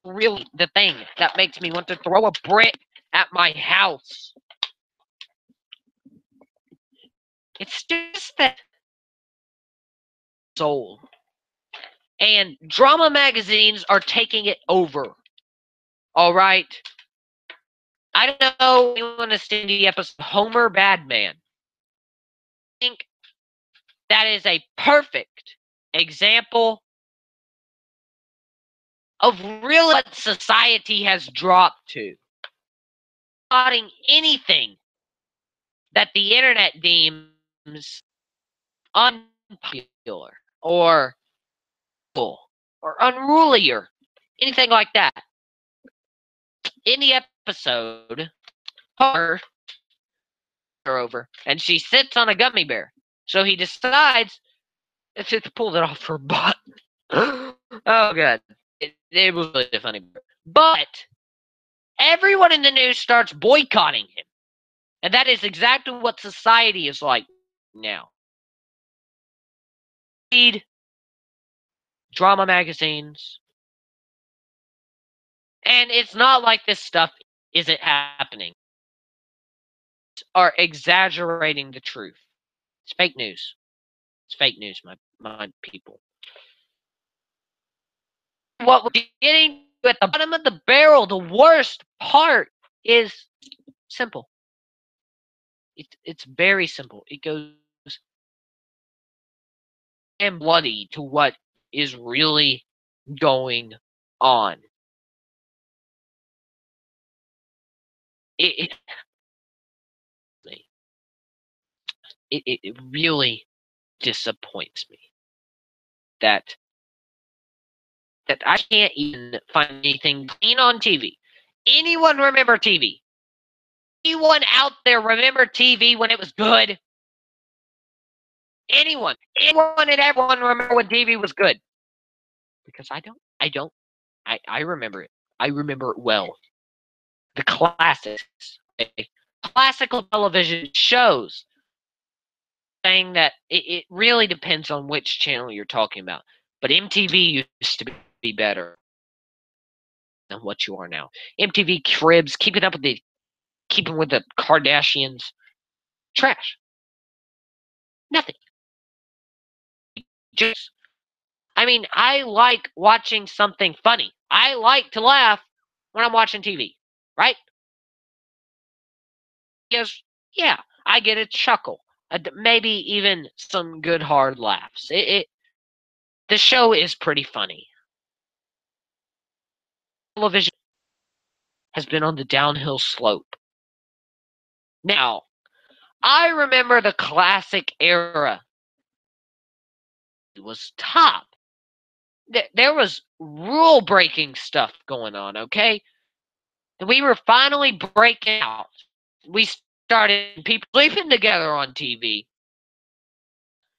really, the thing that makes me want to throw a brick at my house. It's just that soul. And drama magazines are taking it over. All right. I don't know if anyone has seen the episode Homer Badman. I think that is a perfect example of really what society has dropped to. Not anything that the internet deems unpopular or cool or unruly or anything like that. In the episode, her over and she sits on a gummy bear. So he decides to pull it off her butt. Oh god. It was really funny. But everyone in the news starts boycotting him. And that is exactly what society is like now. Read drama magazines. And it's not like this stuff isn't happening. Are exaggerating the truth. It's fake news. It's fake news, my people. What we're getting at the bottom of the barrel, the worst part is simple. It's very simple. It goes and bloody to what is really going on. It really disappoints me that I can't even find anything clean on TV. Anyone remember TV? Anyone out there remember TV when it was good? Anyone and everyone remember when TV was good? Because I don't. I remember it. I remember it well. The classics, okay? Classical television shows. Saying that it really depends on which channel you're talking about. But MTV used to be better than what you are now. MTV Cribs, keeping with the Kardashians, trash. Nothing. Just, I mean, I like watching something funny. I like to laugh when I'm watching TV, right? Because, yeah, I get a chuckle, maybe even some good hard laughs. The show is pretty funny. Television has been on the downhill slope. Now, I remember the classic era. It was top. There was rule breaking stuff going on, okay? We were finally breaking out. We started people sleeping together on TV.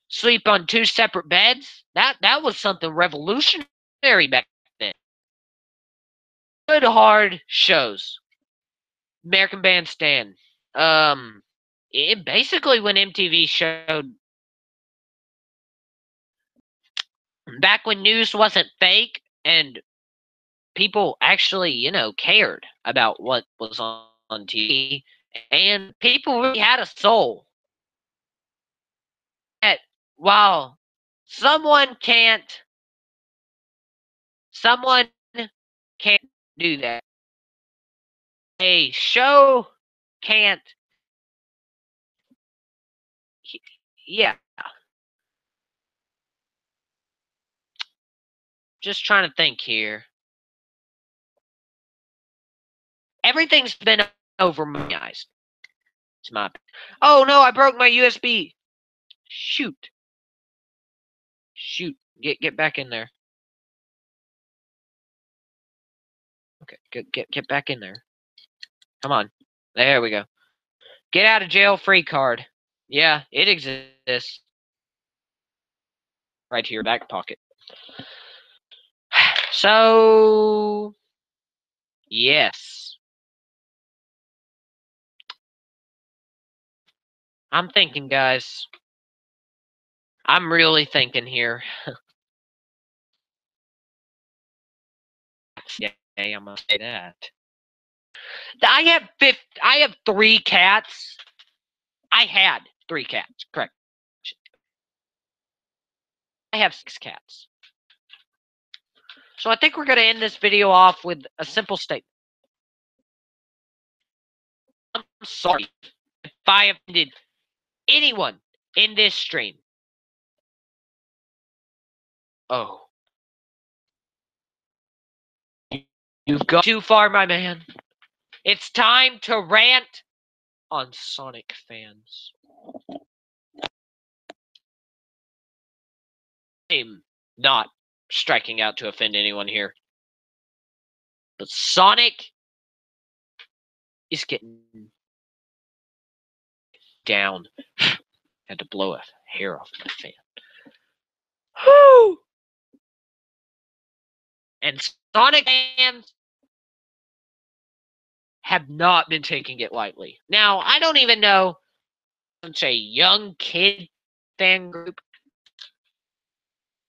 Sleep on two separate beds. That was something revolutionary back then. Good hard shows. American Bandstand. It basically when MTV showed back when news wasn't fake and people actually, cared about what was on TV, and people really had a soul. That while someone can't, someone can't do that. A show can't. Yeah, just trying to think here. Everything's been over my eyes. It's my. Oh no! I broke my USB. Shoot! Shoot! Get back in there. Okay, get back in there. Come on. There we go. Get out of jail free card. Yeah, it exists. Right here, back pocket. So, yes. I'm thinking, guys. I'm really thinking here. Yeah, I'm gonna say that. I have 3 cats. I had 3 cats, correct. I have 6 cats. So I think we're going to end this video off with a simple statement. I'm sorry if I offended anyone in this stream. Oh. You've gone too far, my man. It's time to rant on Sonic fans. I'm not striking out to offend anyone here. But Sonic is getting down. Had to blow a hair off my fan. Whew! And Sonic fans have not been taking it lightly. Now, I don't even know such a young kid fan group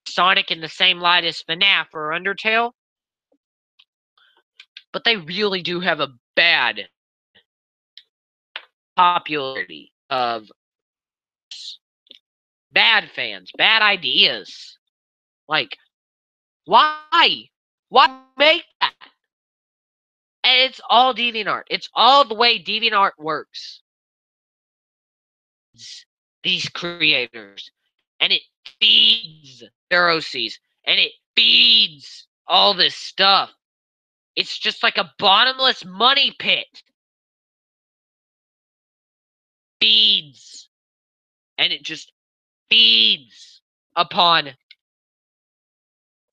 Sonic in the same light as FNAF or Undertale. but they really do have a bad popularity of bad fans, bad ideas. Like, why? Why make that? And it's all DeviantArt. It's all the way DeviantArt works. These creators, and it feeds their OCs, and it feeds all this stuff. It's just like a bottomless money pit. Feeds, and it just feeds upon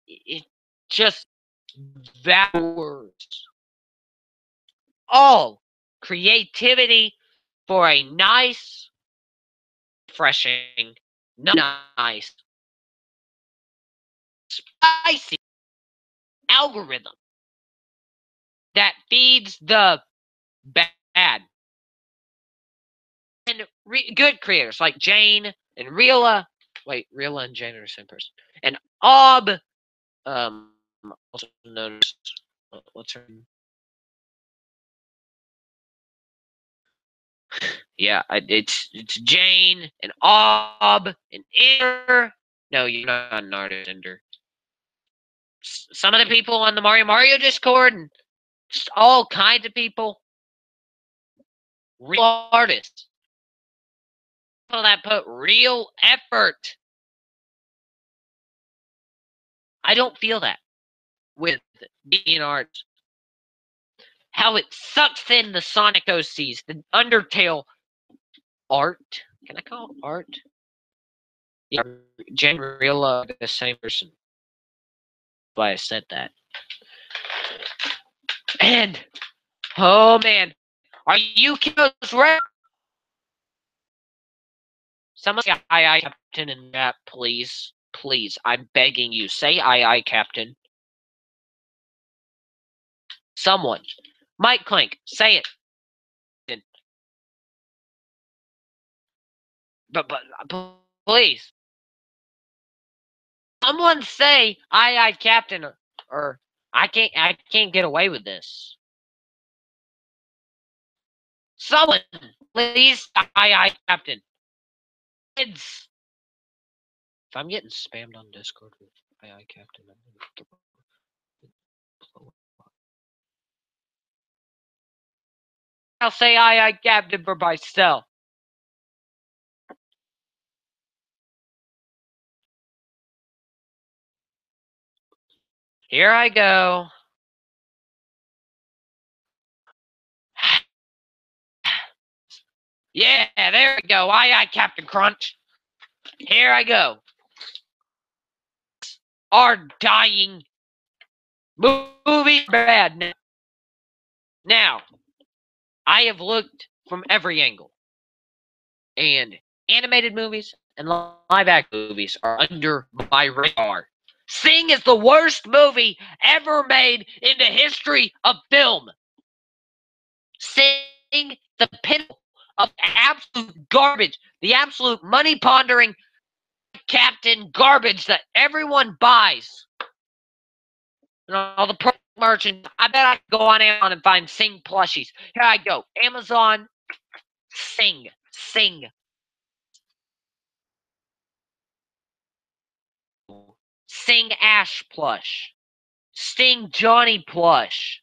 it. Just devours all creativity for a nice, refreshing, nice, spicy algorithm that feeds the bad and good creators like Jane and Rila. Wait, Rila and Jane are the same person. And Ob, also known as what's her name? Yeah, it's Jane and Ob and Ender. No, you're not an artist, Ender. Some of the people on the Mario Discord and just all kinds of people, real artists, people that put real effort. I don't feel that with DeviantArt. How it sucks in the Sonic OCs, the Undertale art. Can I call it art? Yeah, Jane Rila, the same person. Why I said that. And oh man, are you Kiddos right? Someone say aye Captain in that, please. Please, I'm begging you. Say aye Captain. Someone. Mike Clink, say it. But please. Someone say aye Captain, or I can't get away with this. Someone, please, aye Captain. Kids. If I'm getting spammed on Discord with aye Captain, I'm gonna blow up. I'll say aye Captain for myself. Here I go. Yeah, there we go. Aye, Captain Crunch. Here I go. Are dying. Movies bad now. Now, I have looked from every angle. And animated movies and live action movies are under my radar. Sing is the worst movie ever made in the history of film. Sing, the pinnacle of absolute garbage, the absolute money pondering Captain garbage that everyone buys. And all the pro merchants. I bet I could go on Amazon and find Sing plushies. Here I go. Amazon, Sing, Sing. Sing Ash plush. Sing Johnny plush.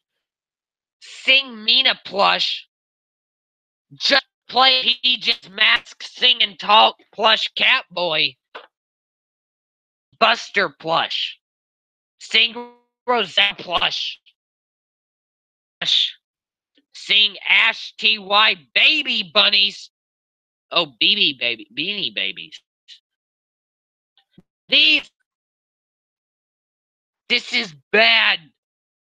Sing Mina plush. Just play PJ's Mask Sing and Talk plush Catboy. Buster plush. Sing Rosette plush. Sing Ash TY Baby Bunnies. Oh, Beanie Babies. This is bad.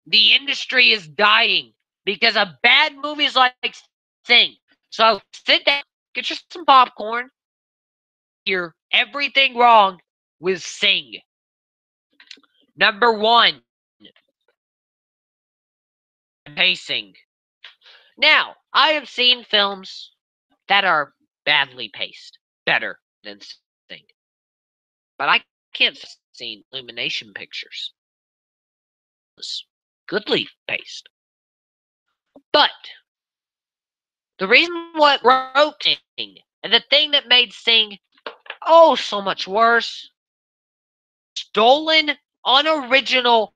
The industry is dying because of bad movies like Sing. So sit down, get you some popcorn. Hear everything wrong with Sing. Number one, pacing. Now, I have seen films that are badly paced, better than Sing. But I can't see Illumination Pictures. It's goodly paced. But the reason what broke Sing, and the thing that made Sing oh so much worse, stolen, unoriginal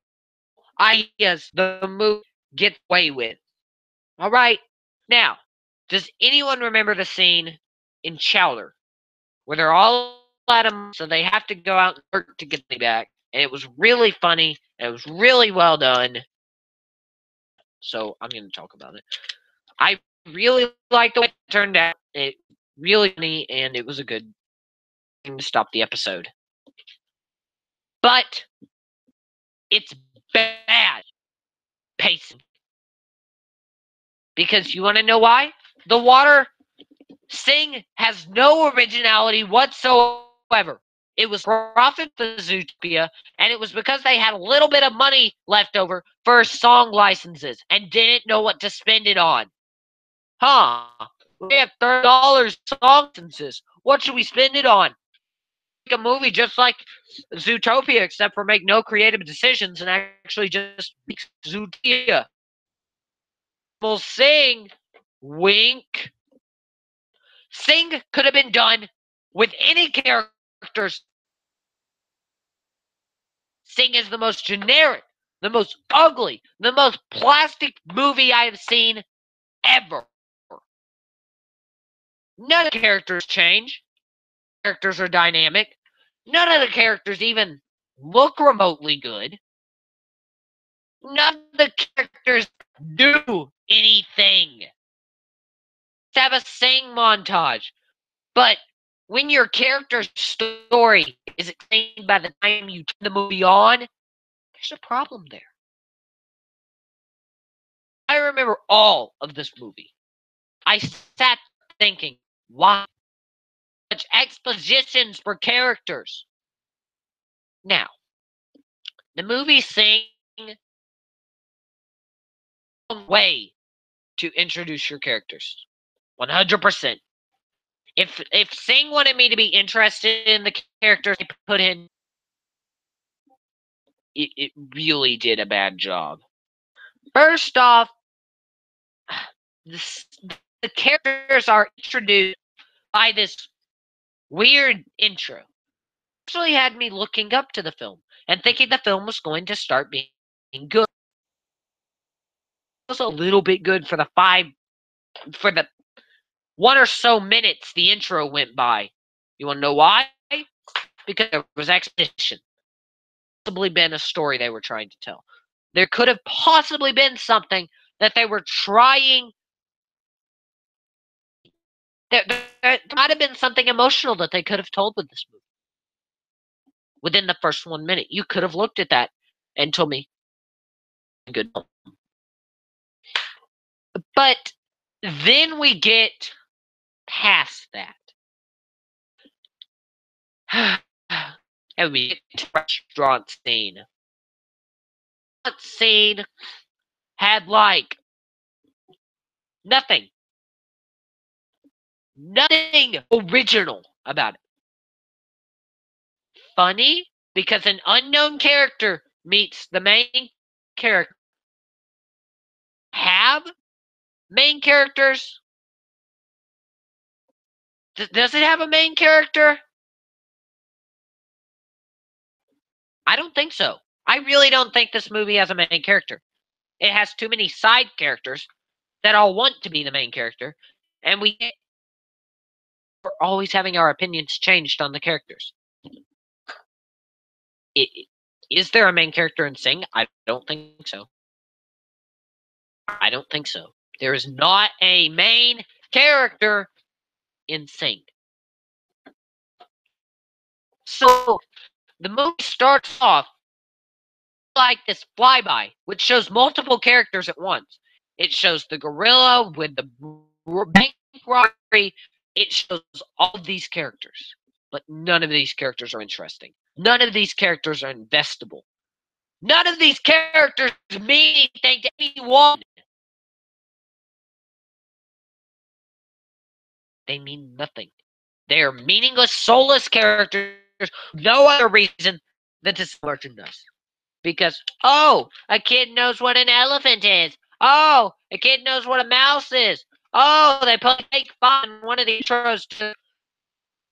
ideas the movie gets away with. All right. Now, does anyone remember the scene in Chowder where they're all out of money, so they have to go out and work to get money back? And it was really funny, and it was really well done. So I'm going to talk about it. I really liked the way it turned out. It really funny, and it was a good thing to stop the episode. But it's bad pacing. Because you want to know why? The water Sing has no originality whatsoever. It was profit for Zootopia, and it was because they had a little bit of money left over for song licenses and didn't know what to spend it on. Huh? We have $30 song licenses. What should we spend it on? Make a movie just like Zootopia, except for make no creative decisions and actually just make Zootopia. We'll sing. Wink. Sing could have been done with any characters. Sing is the most generic, the most ugly, the most plastic movie I have seen ever. None of the characters change. Characters are dynamic. None of the characters even look remotely good. None of the characters do anything. Let's have a sing montage. But when your character's story is explained by the time you turn the movie on, there's a problem there. I remember all of this movie. I sat thinking, why such expositions for characters? Now, the movie Sing a way to introduce your characters. 100%. If Sing wanted me to be interested in the characters they put in, it really did a bad job. First off, the characters are introduced by this weird intro. Actually had me looking up to the film and thinking the film was going to start being good. It was a little bit good for the 1 or so minutes the intro went by. You want to know why? Because there was exposition. Possibly been a story they were trying to tell. There could have possibly been something that they were trying. There might have been something emotional that they could have told with this movie. Within the first 1 minute, you could have looked at that and told me, good. But then we get past that. And we get to the restaurant scene. The scene had like nothing original about it. Funny because an unknown character meets the main character. Have main characters? Does it have a main character? I don't think so. I really don't think this movie has a main character. It has too many side characters that all want to be the main character, and we're always having our opinions changed on the characters. Is there a main character in Sing? I don't think so. I don't think so. There is not a main character in Sing. So the movie starts off like this flyby, which shows multiple characters at once. It shows the gorilla with the bank robbery. It shows all of these characters, but none of these characters are interesting. None of these characters are investable. None of these characters mean anything to anyone. They mean nothing. They are meaningless, soulless characters. No other reason than to sell merchandise. Because, oh, a kid knows what an elephant is. Oh, a kid knows what a mouse is. Oh, they play Take Five in one of the intros to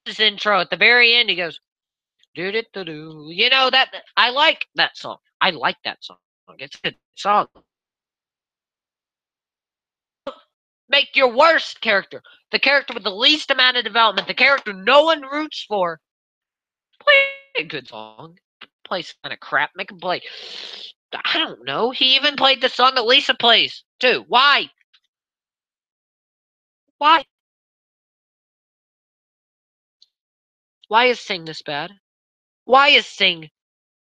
this intro at the very end. He goes, do do do do. You know that I like that song. I like that song. It's a good song. Make your worst character, the character with the least amount of development, the character no one roots for, play a good song. Play some kind of crap. Make him play. I don't know. He even played the song that Lisa plays too. Why? Why? Why is Sing this bad? Why is Sing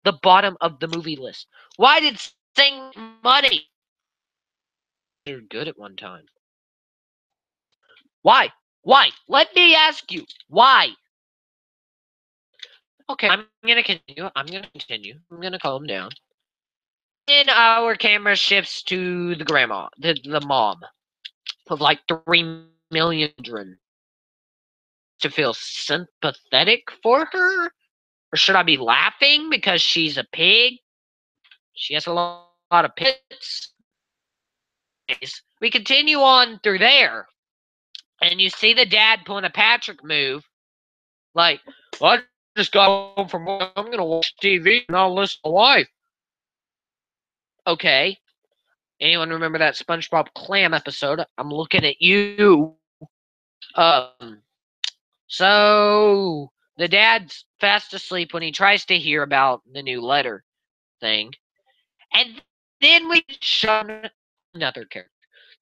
the bottom of the movie list? Why did Sing money? They're good at one time. Why? Why? Let me ask you. Why? Okay, I'm gonna continue. I'm gonna calm down. Then our camera shifts to the grandma, the mom of like 3 million children. To feel sympathetic for her? Or should I be laughing because she's a pig? She has a lot of pits. We continue on through there, and you see the dad pulling a Patrick move. Like, well, I just got home from work. I'm going to watch TV and I'll listen to wife. Okay. Anyone remember that SpongeBob Clam episode? I'm looking at you. So the dad's fast asleep when he tries to hear about the new letter thing. And then we show another character.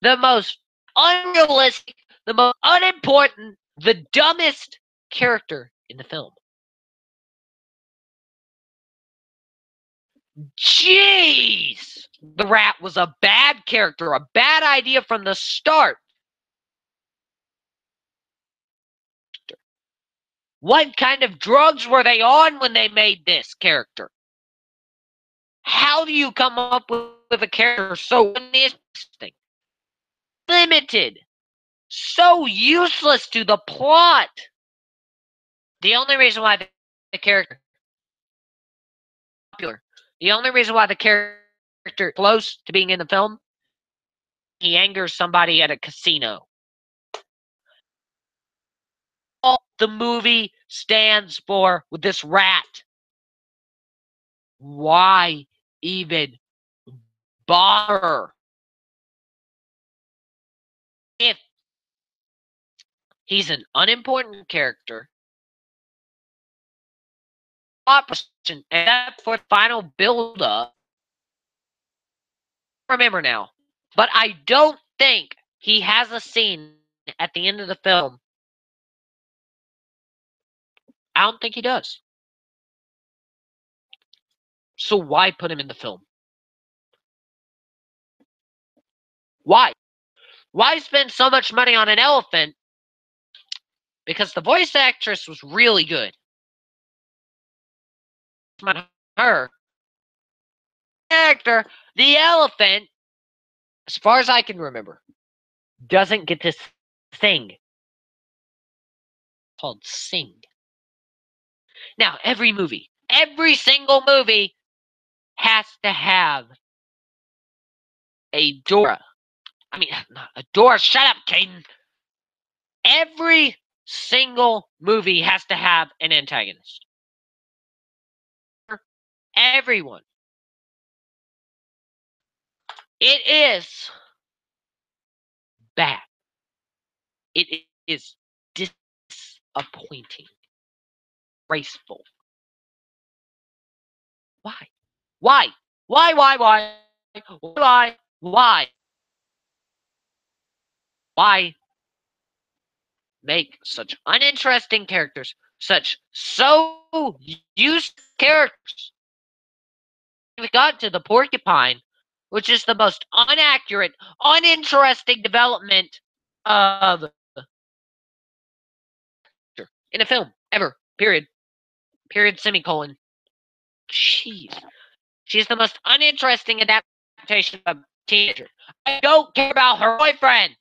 The most unrealistic, the most unimportant, the dumbest character in the film. Jeez! The rat was a bad character, a bad idea from the start. What kind of drugs were they on when they made this character? How do you come up with a character so uninteresting, limited, so useless to the plot? The only reason why the character popular, the only reason why the character close to being in the film, he angers somebody at a casino. All the movie stands for with this rat. Why even bother? If he's an unimportant character, and that for the final build up, remember now, but I don't think he has a scene at the end of the film. I don't think he does. So why put him in the film? Why? Why spend so much money on an elephant? Because the voice actress was really good. Her character, the elephant, as far as I can remember, doesn't get to sing. It's called Sing. Now, every single movie has to have a Dora. I mean, not a Dora. Shut up, Caden. Every single movie has to have an antagonist. Everyone. It is bad. It is disappointing. Graceful. Why? Why? Why? Why? Why? Why? Why? Why make such uninteresting characters, such so used characters? We got to the porcupine, which is the most inaccurate, uninteresting development of in a film ever. Period. Period. Semicolon. Jeez. She's the most uninteresting adaptation of a teenager. I don't care about her boyfriend.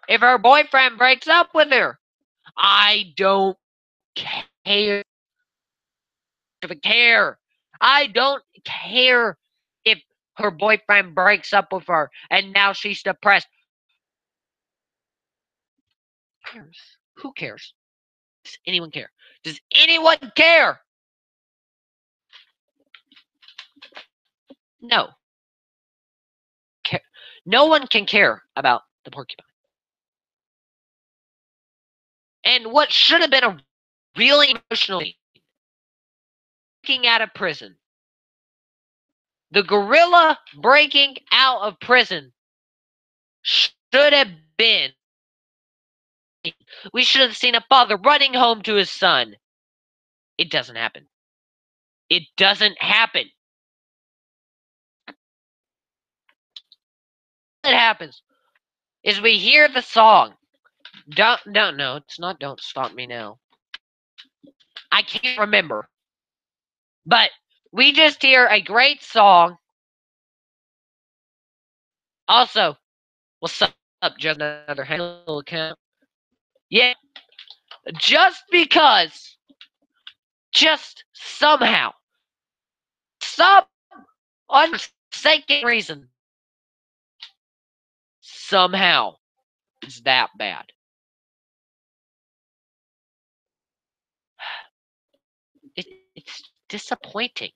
If her boyfriend breaks up with her, I don't care. I don't care if Her boyfriend breaks up with her, and now she's depressed. Who cares? Does anyone care? Does anyone care? No. No one can care about the porcupine. And what should have been a really emotional scene, breaking out of prison. The gorilla breaking out of prison should have been. We should have seen a father running home to his son. It doesn't happen. It doesn't happen. What happens is we hear the song. Don't no, it's not Don't Stop Me Now. I can't remember. But we just hear a great song. Also, what's up, just another little account? Yeah, just because, just somehow, some unforsaken reason, somehow, it's that bad. It's disappointing.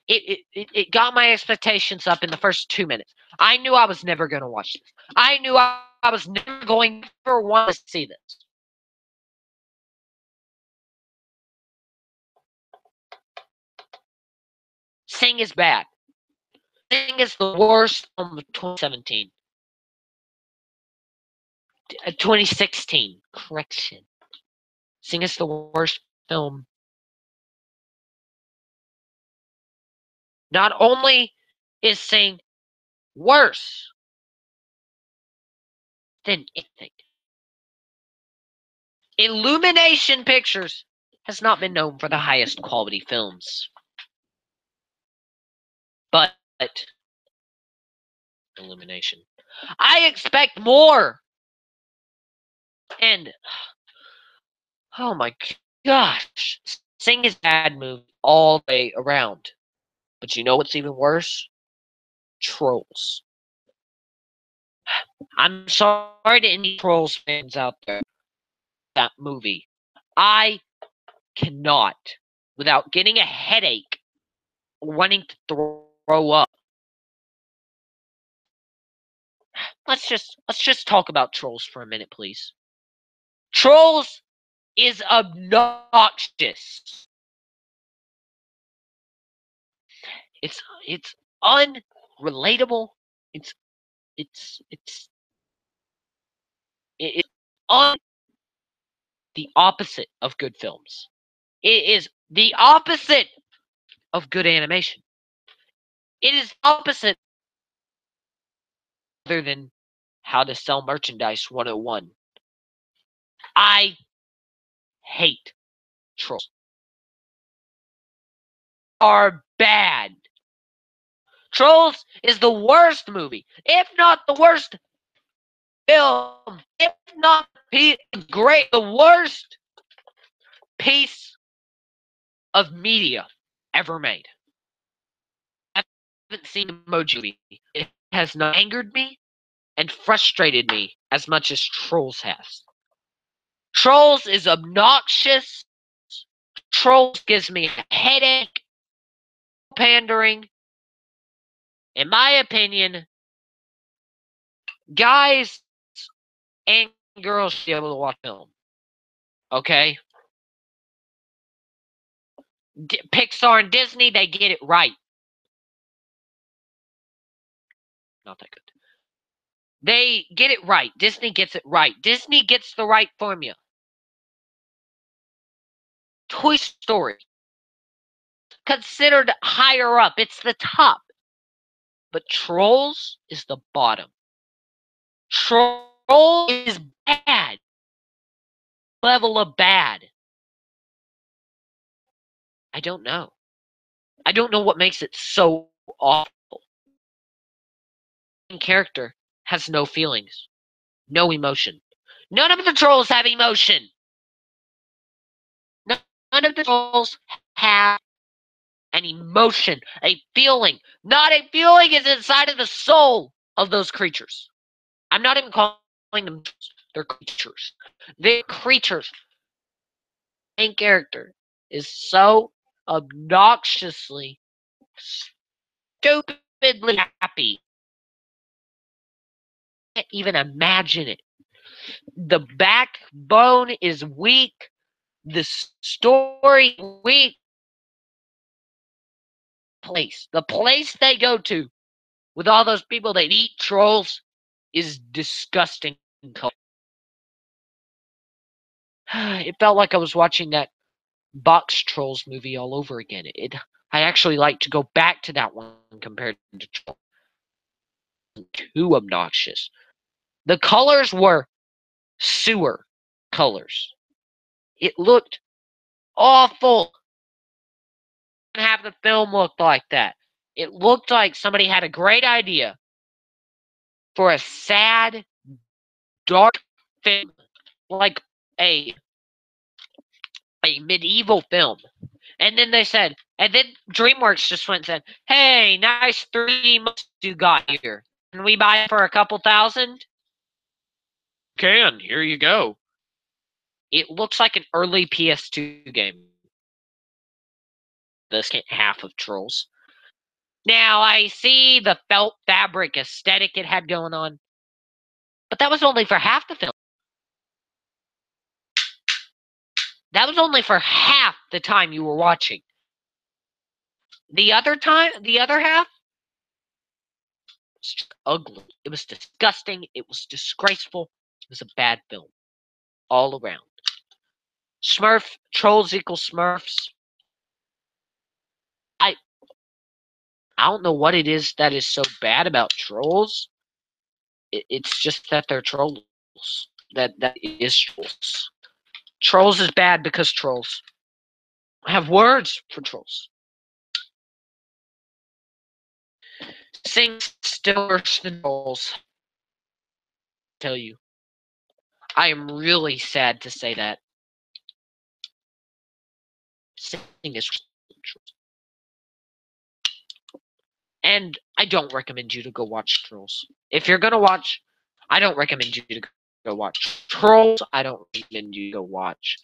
It got my expectations up in the first 2 minutes. I knew I was never going to watch this. I knew I was never going to ever want to see this. Sing is bad. Sing is the worst film of 2017. 2016. Correction. Sing is the worst film. Not only is Sing worse than anything, Illumination Pictures has not been known for the highest quality films. But Illumination. I expect more. And oh my gosh, Sing is bad movie all the way around. But you know what's even worse? Trolls. I'm sorry to any Trolls fans out there. That movie, I cannot, without getting a headache, wanting to throw up. Let's just talk about Trolls for a minute, please. Trolls is obnoxious. It's unrelatable. It's on the opposite of good films. It is the opposite of good animation. It is opposite other than how to sell merchandise 101. I hate Trolls. Are bad. Trolls is the worst movie, if not the worst film, if not the worst piece of media ever made. I haven't seen Emoji. It has not angered me and frustrated me as much as Trolls has. Trolls is obnoxious. Trolls gives me a headache. Pandering. In my opinion, guys and girls should be able to watch film. Okay? Pixar and Disney, they get it right. Not that good. They get it right. Disney gets it right. Disney gets the right formula. Toy Story, considered higher up. It's the top. But Trolls is the bottom. Troll is bad. Level of bad. I don't know. I don't know what makes it so awful. The character has no feelings, no emotion. None of the trolls have emotion. None of the trolls have an emotion, a feeling. Not a feeling is inside of the soul of those creatures. I'm not even calling them, they're creatures. They're creatures. The main character is so obnoxiously, stupidly happy. I can't even imagine it. The backbone is weak. The story weak. The place they go to with all those people that eat trolls is disgusting. It felt like I was watching that Box Trolls movie all over again. I actually like to go back to that one compared to Trolls. Too obnoxious. The colors were sewer colors. It looked awful. Half the film looked like that. It looked like somebody had a great idea for a sad, dark film, like a medieval film. And then DreamWorks just went and said, "Hey, nice 3D monsters you got here. Can we buy it for a couple thousand?" Can. Here you go. It looks like an early PS2 game. This half of Trolls. Now, I see the felt fabric aesthetic it had going on, but that was only for half the film. That was only for half the time you were watching. The other half was just ugly. It was disgusting. It was disgraceful. It was a bad film all around. Trolls equal Smurfs. I don't know what it is that is so bad about trolls. It's just that they're trolls. That is trolls. Trolls is bad because trolls. I have words for trolls. Sing still worse than trolls. I tell you. I am really sad to say that. Sing is trolls. And I don't recommend you to go watch Trolls. If you're gonna watch, I don't recommend you to go watch Trolls. I don't recommend you to go watch.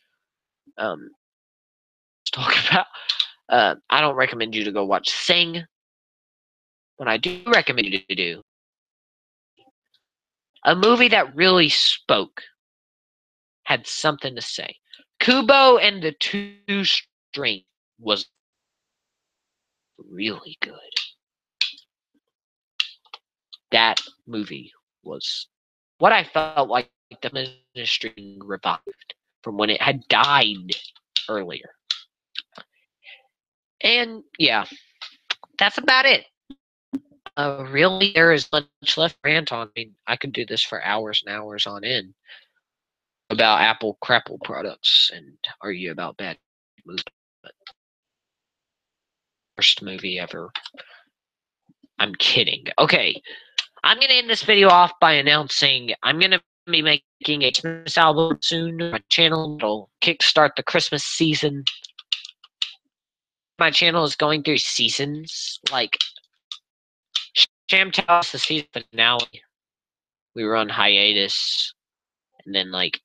Talk about. I don't recommend you to go watch Sing. What I do recommend you to do, a movie that really spoke, had something to say. Kubo and the Two Strings was really good. That movie was what I felt like the ministry revived from when it had died earlier. And yeah, that's about it. Really, there is much left to rant on. I mean, I could do this for hours and hours on end about Apple Crapple products and argue about bad movies. Worst movie ever. I'm kidding. Okay, I'm gonna end this video off by announcing I'm gonna be making a Christmas album soon. My channel will kickstart the Christmas season. My channel is going through seasons. Like Sham tells the season finale, we were on hiatus, and then like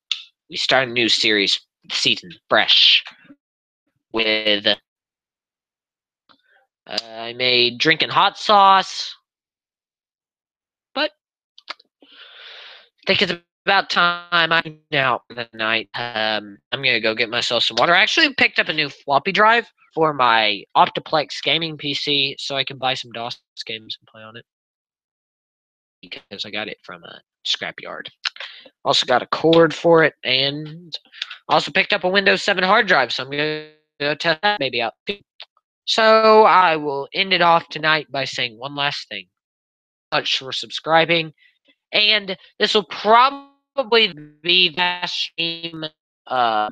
we start a new series season fresh with I made drinking hot sauce, but I think it's about time I'm out for the night. I'm gonna go get myself some water. I actually picked up a new floppy drive for my Optiplex gaming PC, so I can buy some DOS games and play on it because I got it from a scrapyard. Also got a cord for it, and also picked up a Windows 7 hard drive, so I'm gonna go test that maybe out. So I will end it off tonight by saying one last thing. Much for subscribing, and this will probably be the last stream. Let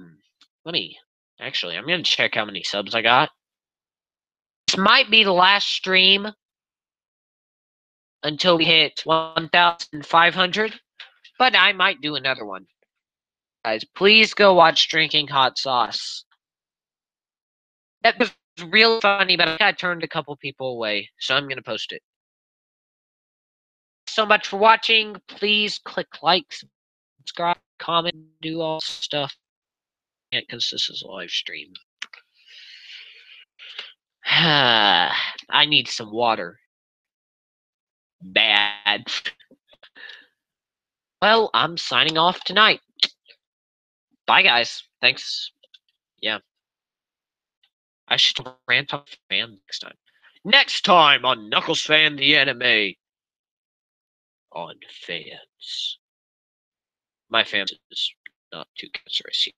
me actually, I'm gonna check how many subs I got. This might be the last stream until we hit 1,500, but I might do another one. Guys, please go watch Drinking Hot Sauce. That was really funny, but I think I turned a couple people away, so I'm gonna post it. So much for watching. Please click like, subscribe, comment, do all stuff. Because this is a live stream. I need some water. Bad. Well, I'm signing off tonight. Bye, guys. Thanks. Yeah. I should rant on fan next time. Next time on Knuckles Fan the Anime on fans. My fans is not too cancerous yet.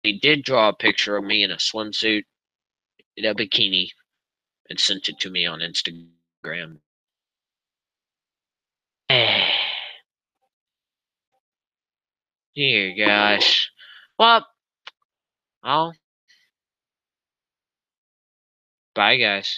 They did draw a picture of me in a swimsuit, in a bikini, and sent it to me on Instagram. Dear gosh. Well, I'll. Bye, guys.